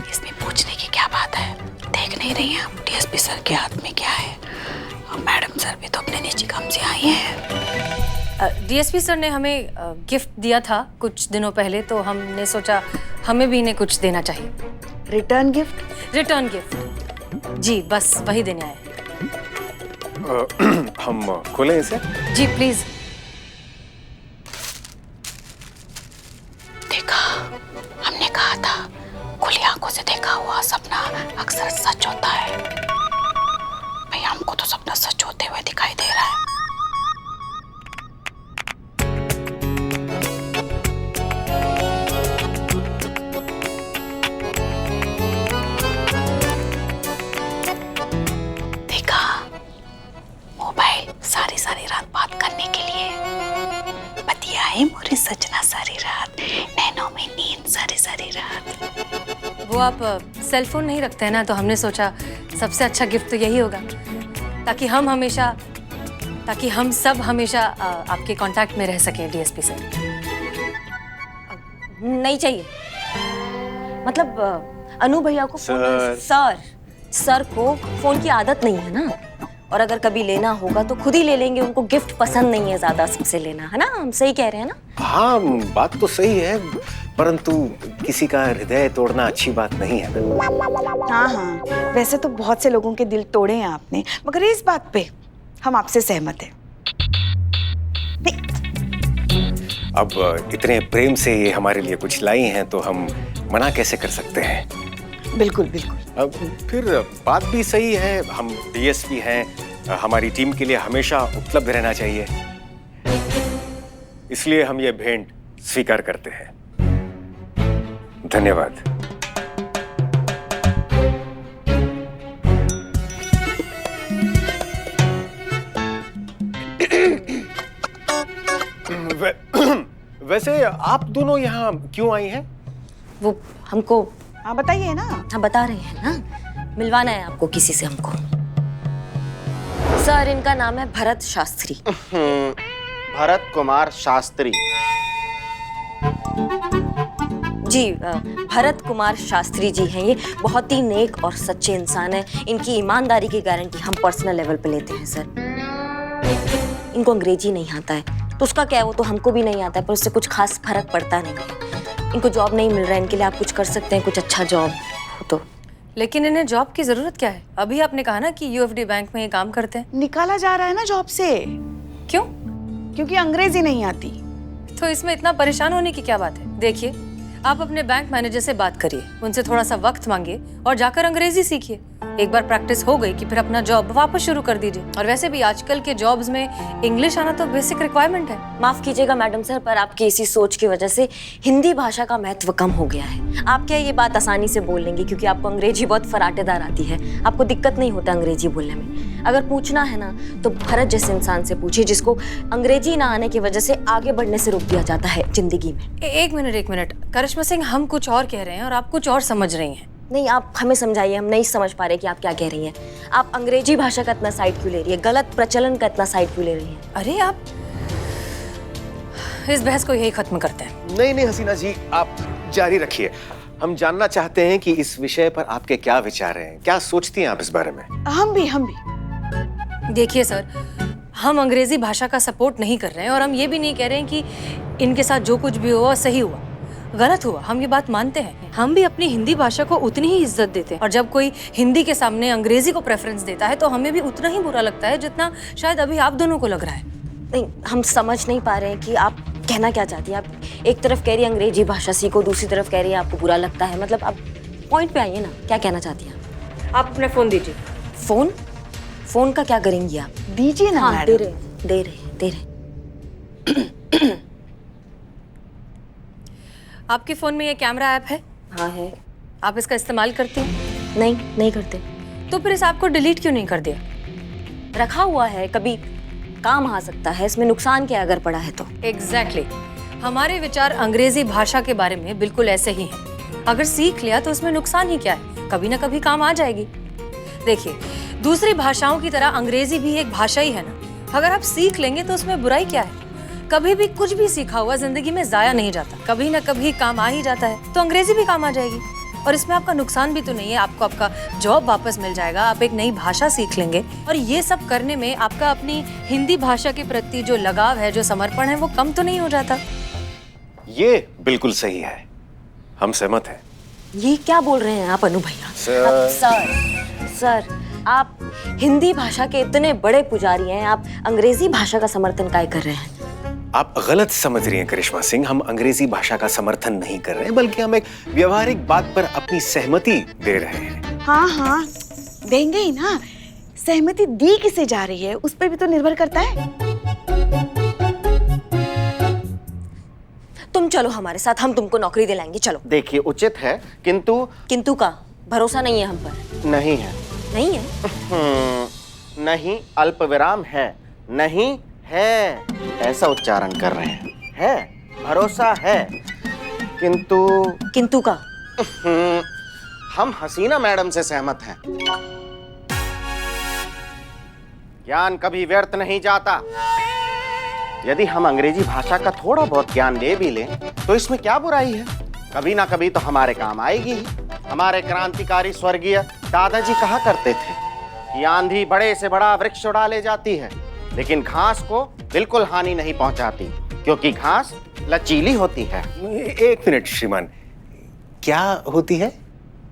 इसमें पूछने की क्या बात है? देख नहीं रही हैं आप डीएसपी सर के हाथ में क्या है? और मैडम सर भी तो अपने निजी काम से आई हैं। डीएसपी सर ने हमें गिफ्ट दिया था कुछ दिनों पहले, तो हमने सोचा हमें भी इन्हें कुछ देना चाहिए। Return gift? रिटर्न गिफ्ट जी, बस वही देने आए हैं। हम खोलें इसे? जी प्लीज। देखा, हमने कहा था खुली आंखों से देखा हुआ सपना अक्सर सच होता है। भैया हमको तो सपना सच होते हुए दिखाई दे रहा है। देखा, मोबाइल सारी सारी रात बात करने के लिए। बतियाए मोरे सजना सारी रात, नैनों में नींद सारी सारी रात। वो आप सेल फोन नहीं रखते हैं ना, तो हमने सोचा सबसे अच्छा गिफ्ट तो यही होगा, ताकि हम सब हमेशा आपके कांटेक्ट में रह सकें डीएसपी सर। नहीं चाहिए। मतलब अनु भैया को सर को फोन की आदत नहीं है ना, और अगर कभी लेना होगा तो खुद ही ले लेंगे। उनको गिफ्ट पसंद नहीं है ज्यादा सबसे लेना, है ना? हम सही कह रहे हैं ना? हाँ, बात तो सही है, परंतु किसी का हृदय तोड़ना अच्छी बात नहीं है। हाँ हाँ, वैसे तो बहुत से लोगों के दिल तोड़े हैं आपने, मगर इस बात पे हम आपसे सहमत हैं। अब इतने प्रेम से ये हमारे लिए कुछ लाई हैं, तो हम मना कैसे कर सकते हैं? बिल्कुल बिल्कुल। अब फिर बात भी सही है, हम डीएसपी हैं, हमारी टीम के लिए हमेशा उपलब्ध रहना चाहिए, इसलिए हम ये भेंट स्वीकार करते हैं। धन्यवाद। वैसे आप दोनों यहाँ क्यों आई हैं? वो हमको, हाँ बताइए ना। हाँ बता रहे हैं ना, मिलवाना है आपको किसी से हमको। सर इनका नाम है भरत शास्त्री। भरत कुमार शास्त्री। जी, भरत कुमार शास्त्री जी हैं। ये बहुत ही नेक और सच्चे इंसान हैं। इनकी ईमानदारी की गारंटी हम पर्सनल लेवल पे लेते हैं सर। इनको अंग्रेजी नहीं आता है, तो उसका क्या है, वो तो हमको भी नहीं आता है, पर उससे कुछ खास फर्क पड़ता नहीं है। इनको जॉब नहीं मिल रहा है, इनके लिए आप कुछ कर सकते हैं, कुछ अच्छा जॉब हो तो। लेकिन इन्हें जॉब की जरूरत क्या है? अभी आपने कहा ना कि यूएफडी बैंक में ये काम करते हैं। निकाला जा रहा है ना जॉब से। क्यों? क्योंकि अंग्रेजी नहीं आती। तो इसमें इतना परेशान होने की क्या बात है? देखिए, आप अपने बैंक मैनेजर से बात करिए, उनसे थोड़ा सा वक्त मांगिए और जाकर अंग्रेजी सीखिए। एक बार प्रैक्टिस हो गई कि फिर अपना जॉब वापस शुरू कर दीजिए। और वैसे भी आजकल के जॉब्स में इंग्लिश आना तो बेसिक रिक्वायरमेंट है। माफ कीजिएगा मैडम सर, पर आपकी इसी सोच की वजह से हिंदी भाषा का महत्व कम हो गया है। आप क्या ये बात आसानी से बोल लेंगे क्योंकि आपको अंग्रेजी बहुत फराटेदार आती है, आपको दिक्कत नहीं होता अंग्रेजी बोलने में। अगर पूछना है ना तो भरत जैसे इंसान से पूछिए जिसको अंग्रेजी ना आने की वजह से आगे बढ़ने से रोक दिया जाता है जिंदगी में। एक मिनट करिश्मा सिंह, हम कुछ और कह रहे हैं और आप कुछ और समझ रही हैं। नहीं, आप हमें समझाइए, हम नहीं समझ पा रहे कि आप क्या कह रही हैं। आप अंग्रेजी भाषा का इतना साइड क्यों ले रही है, गलत प्रचलन का इतना साइड क्यों ले रही हैं? अरे आप इस बहस को यही खत्म करते हैं। नहीं हसीना जी, आप जारी रखिए। हम जानना चाहते हैं कि इस विषय पर आपके क्या विचार हैं, क्या सोचती हैं आप इस बारे में? हम भी देखिए सर, हम अंग्रेजी भाषा का सपोर्ट नहीं कर रहे हैं और हम ये भी नहीं कह रहे हैं कि इनके साथ जो कुछ भी हुआ सही हुआ। गलत हुआ, हम ये बात मानते हैं। हम भी अपनी हिंदी भाषा को उतनी ही इज्जत देते हैं और जब कोई हिंदी के सामने अंग्रेजी को प्रेफरेंस देता है तो हमें भी उतना ही बुरा लगता है जितना शायद अभी आप दोनों को लग रहा है। नहीं, हम समझ नहीं पा रहे हैं कि आप कहना क्या चाहती हैं। आप एक तरफ कह रही है अंग्रेजी भाषा सीखो, दूसरी तरफ कह रही है आपको बुरा लगता है। मतलब आप पॉइंट पे आइए ना, क्या कहना चाहती हैं आप अपना फोन दीजिए। फोन? फोन का क्या करेंगी आप? दीजिए ना। हाँ, दे रहे। आपके फोन में ये कैमरा ऐप है? हाँ है। आप इसका इस्तेमाल करते हैं? नहीं करते। तो फिर इस ऐप को डिलीट क्यों नहीं कर दिया? रखा हुआ है, कभी काम आ सकता है, इसमें नुकसान क्या अगर पड़ा है तो। एग्जैक्टली हमारे विचार अंग्रेजी भाषा के बारे में बिल्कुल ऐसे ही हैं। अगर सीख लिया तो उसमें नुकसान ही क्या है, कभी ना कभी काम आ जाएगी। देखिए, दूसरी भाषाओं की तरह अंग्रेजी भी एक भाषा ही है ना। अगर आप सीख लेंगे तो उसमें बुराई क्या है? कभी भी कुछ भी सीखा हुआ जिंदगी में जाया नहीं जाता, कभी ना कभी काम आ ही जाता है। तो अंग्रेजी भी काम आ जाएगी और इसमें आपका नुकसान भी तो नहीं है। आपको आपका जॉब वापस मिल जाएगा, आप एक नई भाषा सीख लेंगे और ये सब करने में आपका अपनी हिंदी भाषा के प्रति जो लगाव है, जो समर्पण है, वो कम तो नहीं हो जाता? ये बिल्कुल सही है, हम सहमत हैं। ये क्या बोल रहे हैं आप अनु भैया? सर, आप हिंदी भाषा के इतने बड़े पुजारी हैं, आप अंग्रेजी भाषा का समर्थन काहे कर रहे हैं? आप गलत समझ रही हैं करिश्मा सिंह, हम अंग्रेजी भाषा का समर्थन नहीं कर रहे हैं, बल्कि हम एक व्यवहारिक बात पर अपनी सहमति दे रहे हैं। हाँ, देंगे ही ना। सहमति दी किसे जा रही है उस पर भी तो निर्भर करता है। तुम चलो हमारे साथ, हम तुमको नौकरी दिलाएंगे, चलो। देखिए, उचित है, किंतु का भरोसा नहीं है हम पर? नहीं है। नहीं है? नहीं अल्प विराम है, नहीं है, ऐसा उच्चारण कर रहे हैं। है, भरोसा है, किंतु का हम हसीना मैडम से सहमत हैं। ज्ञान कभी व्यर्थ नहीं जाता। यदि हम अंग्रेजी भाषा का थोड़ा बहुत ज्ञान ले भी लें तो इसमें क्या बुराई है? कभी ना कभी तो हमारे काम आएगी ही। हमारे क्रांतिकारी स्वर्गीय दादाजी कहा करते थे कि आंधी बड़े से बड़ा वृक्ष उड़ा ले जाती है, लेकिन घास को बिल्कुल हानि नहीं पहुंचाती, क्योंकि घास लचीली होती है। एक मिनट श्रीमान, क्या होती है?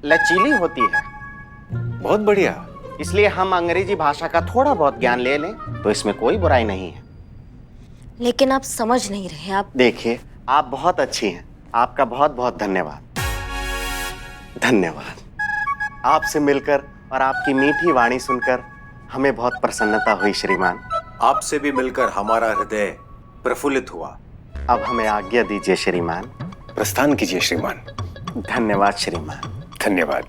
लचीली होती है। बहुत बढ़िया। इसलिए हम अंग्रेजी भाषा का थोड़ा बहुत ज्ञान ले लें तो इसमें कोई बुराई नहीं है। लेकिन आप समझ नहीं रहे। आप देखिए, आप बहुत अच्छी हैं, आपका बहुत बहुत धन्यवाद। आपसे मिलकर और आपकी मीठी वाणी सुनकर हमें बहुत प्रसन्नता हुई श्रीमान। आपसे भी मिलकर हमारा हृदय प्रफुल्लित हुआ। अब हमें आज्ञा दीजिए श्रीमान। प्रस्थान कीजिए श्रीमान। धन्यवाद श्रीमान। धन्यवाद।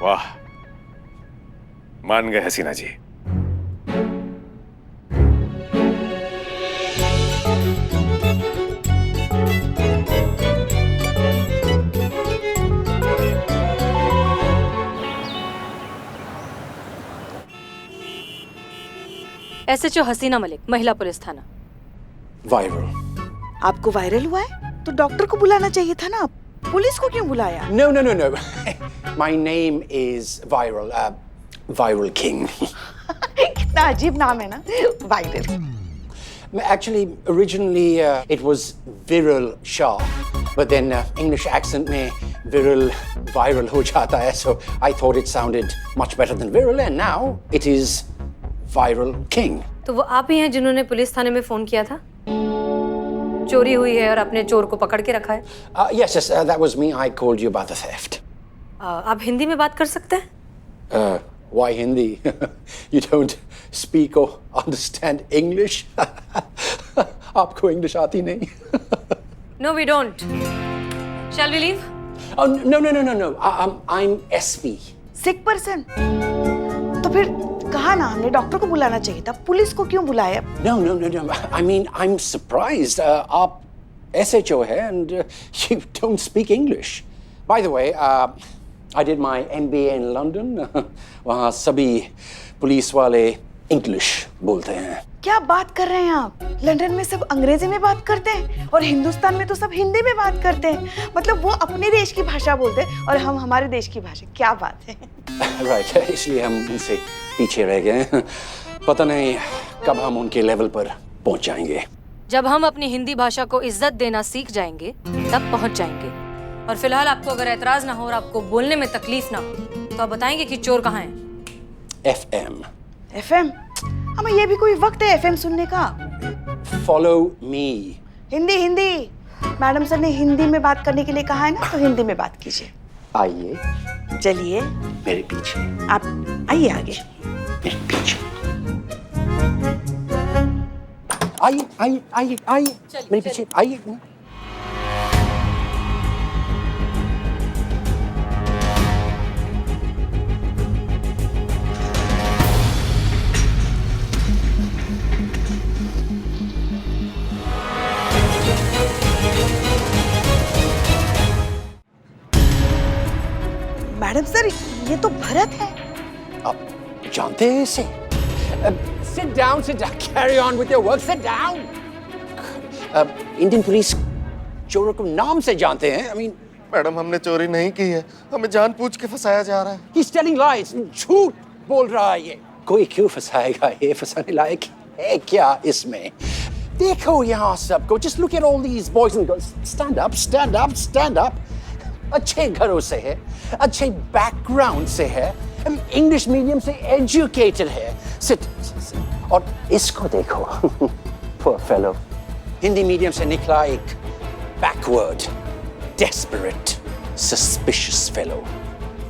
वाह, मान गए हसीना जी। SHO हसीना मलिक, महिला पुलिस थाना। वायरल। आपको वायरल हुआ है तो डॉक्टर को बुलाना चाहिए था ना, पुलिस को क्यों बुलाया? No. My name is Viral. Viral King. कितना अजीब नाम है ना, viral. Actually, originally it was Viral Shah, but then English accent में Viral viral हो जाता है, so I thought it sounded much better than Viral, and now it is Viral King. तो वो आप ही हैं जिन्होंने पुलिस थाने में फोन किया था? चोरी हुई है और अपने चोर को पकड़ के रखा है? Yes, that was me. I called you about the theft. आप हिंदी में बात कर सकते हैं? Why Hindi? You don't speak or understand English? आपको English आती नहीं? No, we don't. Shall we leave? Oh, no. I'm SP. Sick person? तो फिर कहा ना हमने डॉक्टर को बुलाना चाहिए था, पुलिस को क्यों बुलाया? No. I mean, I'm surprised. आप SHO है and you don't speak English. By the way, I did my MBA in London. वहाँ सभी पुलिस वाले इंग्लिश बोलते हैं। क्या बात कर रहे हैं आप? लंदन में सब अंग्रेजी में बात करते हैं और हिंदुस्तान में तो सब हिंदी में बात करते हैं। मतलब वो अपने देश की भाषा बोलते हैं और हम हमारे देश की भाषा। क्या बात है? Right, इसलिए हम उनसे पीछे रह गए। पता नहीं कब हम उनके लेवल पर पहुंच जाएंगे। जब हम अपनी हिंदी भाषा को इज्जत देना सीख जाएंगे तब पहुंच जाएंगे। और फिलहाल आपको अगर एतराज ना हो और आपको बोलने में तकलीफ ना हो तो आप बताएंगे कि चोर कहाँ है। FM? हमें ये भी कोई वक्त है FM सुनने का? Follow me. Hindi Hindi. Madam sir ने हिंदी में बात करने के लिए कहा है ना, तो हिंदी में बात कीजिए। आइए। चलिए। मेरे पीछे। आप आइए आगे। मेरे पीछे। आइए आइए आइए आइए मेरे पीछे आइए। मैडम सर, ये तो भरत है। आप जानते हैं इसे? Sit down, carry on with your work, sit down. Indian police चोरों को नाम से जानते हैं। I mean, मैडम हमने चोरी नहीं की है, हमें जानबूझ के फंसाया जा रहा है। He's telling lies, झूठ बोल रहा है ये। कोई क्यों फंसाएगा? ये फंसाने लायक है क्या इसमें? देखो यहाँ सबको, just look at all these boys and girls. Stand up, stand up, stand up. अच्छे घरों से है, अच्छे बैकग्राउंड से है, इंग्लिश मीडियम से एजुकेटेड है। Sit. और इसको देखो, poor fellow, हिंदी मीडियम से निकला एक backward, desperate, suspicious fellow.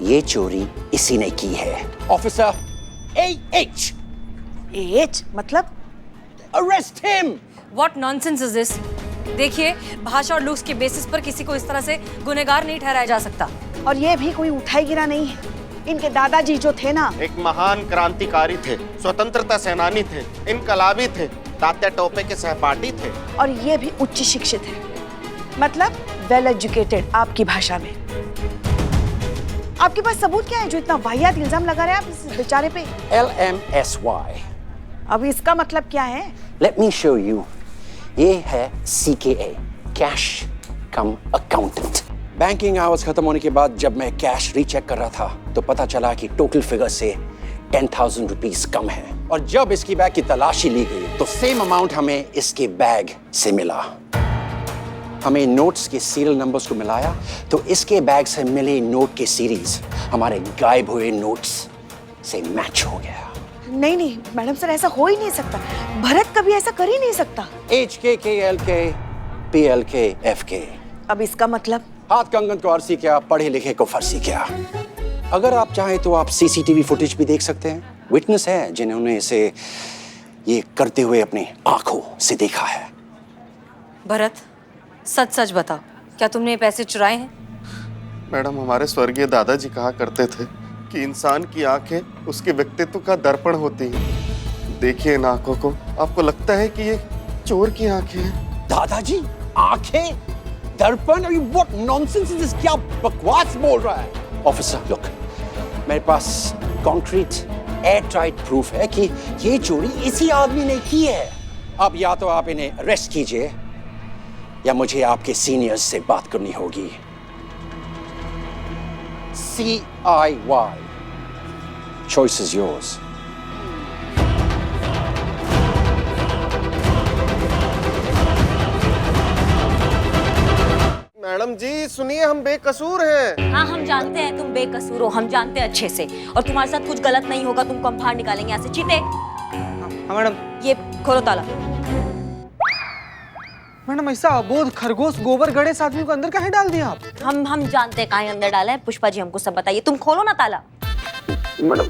ये चोरी इसी ने की है। Officer AH। AH मतलब? Arrest him! What nonsense is this? देखिए, भाषा और लुक्स के बेसिस पर किसी को इस तरह से गुनहगार नहीं ठहराया जा सकता। और ये भी कोई उठाई गिरा नहीं है। इनके दादाजी जो थे ना, एक महान क्रांतिकारी थे, स्वतंत्रता सेनानी थे, इनकलाबी थे, तात्या टोपे के सहपाठी थे। और ये भी उच्च शिक्षित है, मतलब वेल एजुकेटेड आपकी भाषा में। आपके पास सबूत क्या है जो इतना वाहियात इल्जाम लगा रहे हैं आप इस बेचारे पे? LMSY। अब इसका मतलब क्या है? Let me show you. ये है CKA, कैश कम अकाउंटेंट। बैंकिंग आवर्स खत्म होने के बाद जब मैं कैश रीचेक कर रहा था तो पता चला कि टोटल फिगर से 10,000 रुपीस कम है। और जब इसकी बैग की तलाशी ली गई तो सेम अमाउंट हमें इसके बैग से मिला। हमें नोट्स के सीरियल नंबर्स को मिलाया तो इसके बैग से मिले नोट के सीरीज हमारे गायब हुए नोट्स से मैच हो गया। नहीं नहीं मैडम सर, ऐसा हो ही नहीं सकता। भरत कभी ऐसा कर ही नहीं सकता। HKKLK PLK FK। अब इसका मतलब? हाथ कंगन को अरसी क्या, पढ़े लिखे को फर्सी क्या। अगर आप चाहें तो आप CCTV फुटेज भी देख सकते हैं। विटनेस है जिन्होंने इसे ये करते हुए अपनी आंखों से देखा है। भरत, सच सच बताओ, क्या तुमने ये पैसे चुराए हैं? मैडम, हमारे स्वर्गीय दादाजी कहा करते थे कि इंसान की आंखें उसके व्यक्तित्व का दर्पण होती हैं। देखिए इन आंखों को, आपको लगता है कि ये चोर की आंखें हैं? दादाजी आंखें दर्पण? What nonsense is this? क्या बकवास बोल रहा है? ऑफिसर लुक, मेरे पास कॉन्क्रीट एयर टाइट प्रूफ है कि ये चोरी इसी आदमी ने की है। अब या तो आप इन्हें अरेस्ट कीजिए या मुझे आपके सीनियर्स से बात करनी होगी। CIY। Choice is yours. Madam ji सुनिए, हम बेकसूर हैं। हाँ, हम जानते हैं तुम बेकसूर हो, हम जानते हैं अच्छे से। और तुम्हारे साथ कुछ गलत नहीं होगा, तुमको हम बाहर निकालेंगे यहाँ से। चीते, हाँ मैडम। ये खोलो ताला। मैडम ऐसा अबोध खरगोश गोबर गणेश आदमी को अंदर काहे डाल दिया आप? हम जानते हैं कहाँ अंदर डाला है। पुष्पा जी हमको सब बताइए। तुम खोलो ना ताला। मैडम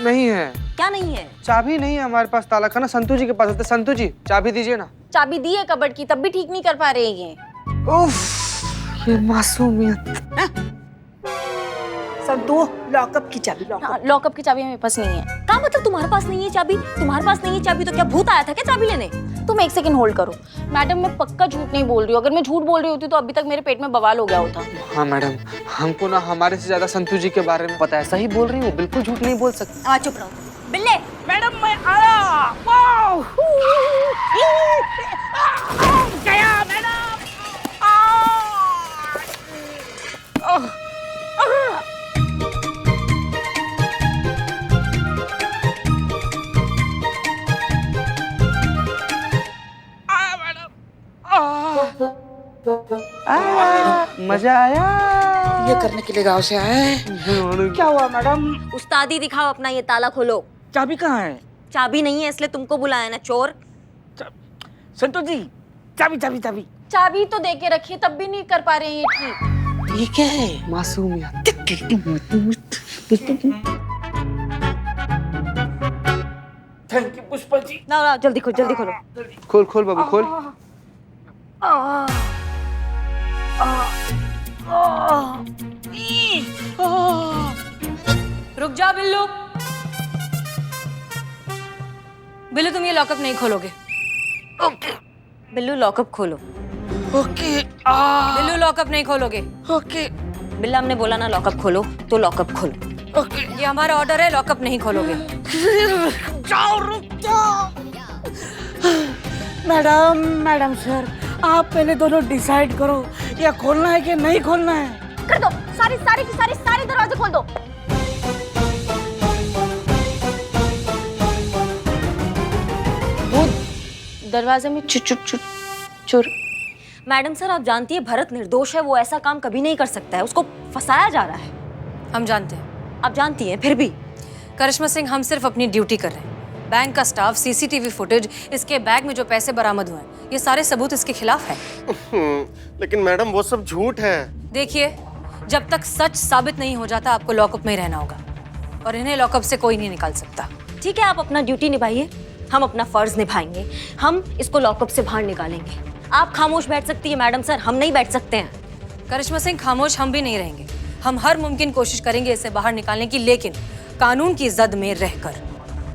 नहीं है। क्या नहीं है? चाबी नहीं है हमारे पास। ताला खाना संतू जी के पास होता है। संतू जी चाबी दीजिए ना। चाबी दी है कबर्ड की, तब भी ठीक नहीं कर पा रहे हैं ये। उफ, ये मासूमियत। संतू, लॉकअप की चाबी। लॉकअप की चाबी हमारे पास नहीं है। क्या मतलब तुम्हारे पास नहीं है चाबी? तुम्हारे पास नहीं है चाबी तो क्या भूत आया था क्या चाबी लेने? तुम एक सेकंड होल्ड करो। मैडम, मैं पक्का झूठ नहीं बोल रही हूँ। अगर मैं झूठ बोल रही होती तो अभी तक मेरे पेट में बवाल हो गया होता। हाँ मैडम, हमको ना हमारे से ज्यादा संतू जी के बारे में पता है। सही बोल रही हूँ, बिल्कुल झूठ नहीं बोल सकती। चुप रहो बिल्ले। मैडम मैं आया। वाओ! गया मैडम। मजा आया। ये करने के लिए गांव से आए। क्या हुआ मैडम? उस्तादी दिखाओ अपना, ये ताला खोलो। चाबी कहाँ है? चाबी नहीं है इसलिए तुमको बुलाया ना, चोर। संतोष जी, चाबी चाबी चाबी। चाबी तो दे के रखिए, तब भी नहीं कर पा रहे हैं ये ठीक। ये क्या है? मासूमियत। Thank you Pushpa ji. ना जल्दी खोलो, जल्दी खोलो। खोल खोल बाबू खोल। रुक जा बिल्लू। बिल्लू तुम ये लॉकअप नहीं खोलोगे। बिल्लू लॉकअप खोलो। ओके। बिल्लू लॉकअप नहीं खोलोगे। ओके। बिल्ला हमने बोला ना लॉकअप खोलो, तो लॉकअप खोलो। ओके। ये हमारा ऑर्डर है, लॉकअप नहीं खोलोगे। जाओ, रुक जाओ। मैडम, मैडम सर, आप पहले दोनों डिसाइड करो, या खोलना है कि नहीं खोलना है। कर दो, सारे दरवाजे खोल दो। वो दरवाजे में चुर। मैडम सर, आप जानती है भरत निर्दोष है, वो ऐसा काम कभी नहीं कर सकता है, उसको फंसाया जा रहा है। हम जानते हैं। आप जानती हैं, फिर भी। करिश्मा सिंह, हम सिर्फ अपनी ड्यूटी कर रहे हैं। बैंक का स्टाफ, सीसीटीवी फुटेज, इसके बैग में जो पैसे बरामद हुए हैं, ये सारे सबूत इसके खिलाफ है। लेकिन मैडम वो सब झूठ है। देखिए, जब तक सच साबित नहीं हो जाता आपको लॉकअप में ही रहना होगा, और इन्हें लॉकअप से कोई नहीं निकाल सकता। ठीक है, आप अपना ड्यूटी निभाइए, हम अपना फर्ज निभाएंगे। हम इसको लॉकअप से बाहर निकालेंगे। आप खामोश बैठ सकती है मैडम सर, हम नहीं बैठ सकते हैं। करिश्मा सिंह, खामोश हम भी नहीं रहेंगे। हम हर मुमकिन कोशिश करेंगे इसे बाहर निकालने की, लेकिन कानून की जद में रहकर।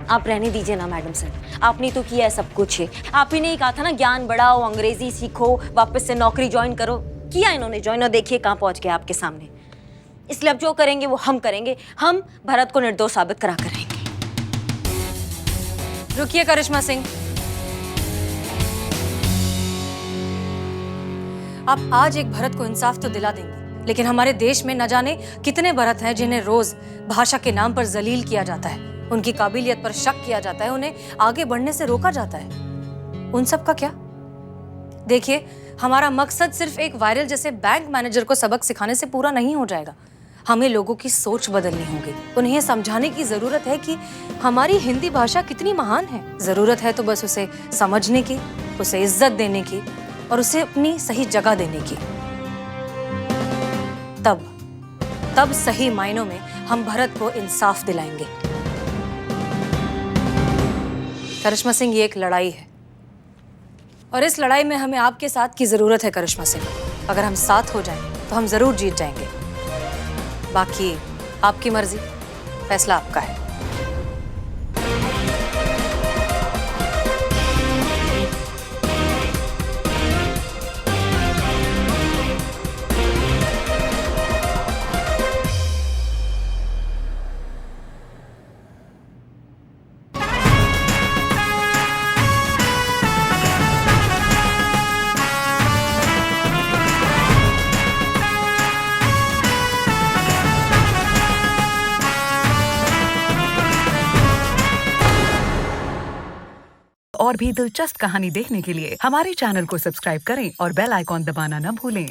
आप रहने दीजिए ना मैडम सर, आपने तो किया है सब कुछ है। आप ही ने कहा था ना, ज्ञान बढ़ाओ, अंग्रेजी सीखो, वापस से नौकरी ज्वाइन करो। किया इन्होंने ज्वाइन, और देखिए कहाँ पहुंच गए आपके सामने। इसलिए अब जो करेंगे वो हम करेंगे। हम भरत को निर्दोष साबित करा कर रहेंगे। रुकिए करिश्मा सिंह, आप आज एक भरत को इंसाफ तो दिला देंगे, लेकिन हमारे देश में न जाने कितने भरत हैं जिन्हें रोज भाषा के नाम पर जलील किया जाता है, उनकी काबिलियत पर शक किया जाता है, उन्हें आगे बढ़ने से रोका जाता है। उन सब का क्या? देखिए, हमारा मकसद सिर्फ एक वायरल जैसे बैंक मैनेजर को सबक सिखाने से पूरा नहीं हो जाएगा। हमें लोगों की सोच बदलनी होगी। उन्हें समझाने की जरूरत है कि हमारी हिंदी भाषा कितनी महान है। जरूरत है तो बस उसे समझने की, उसे इज्जत देने की, और उसे अपनी सही जगह देने की। तब सही मायनों में हम भरत को इंसाफ दिलाएंगे। करिश्मा सिंह, ये एक लड़ाई है, और इस लड़ाई में हमें आपके साथ की जरूरत है करिश्मा सिंह। अगर हम साथ हो जाएं तो हम जरूर जीत जाएंगे। बाकी आपकी मर्जी, फैसला आपका है। और भी दिलचस्प कहानी देखने के लिए हमारे चैनल को सब्सक्राइब करें और बेल आइकॉन दबाना न भूलें।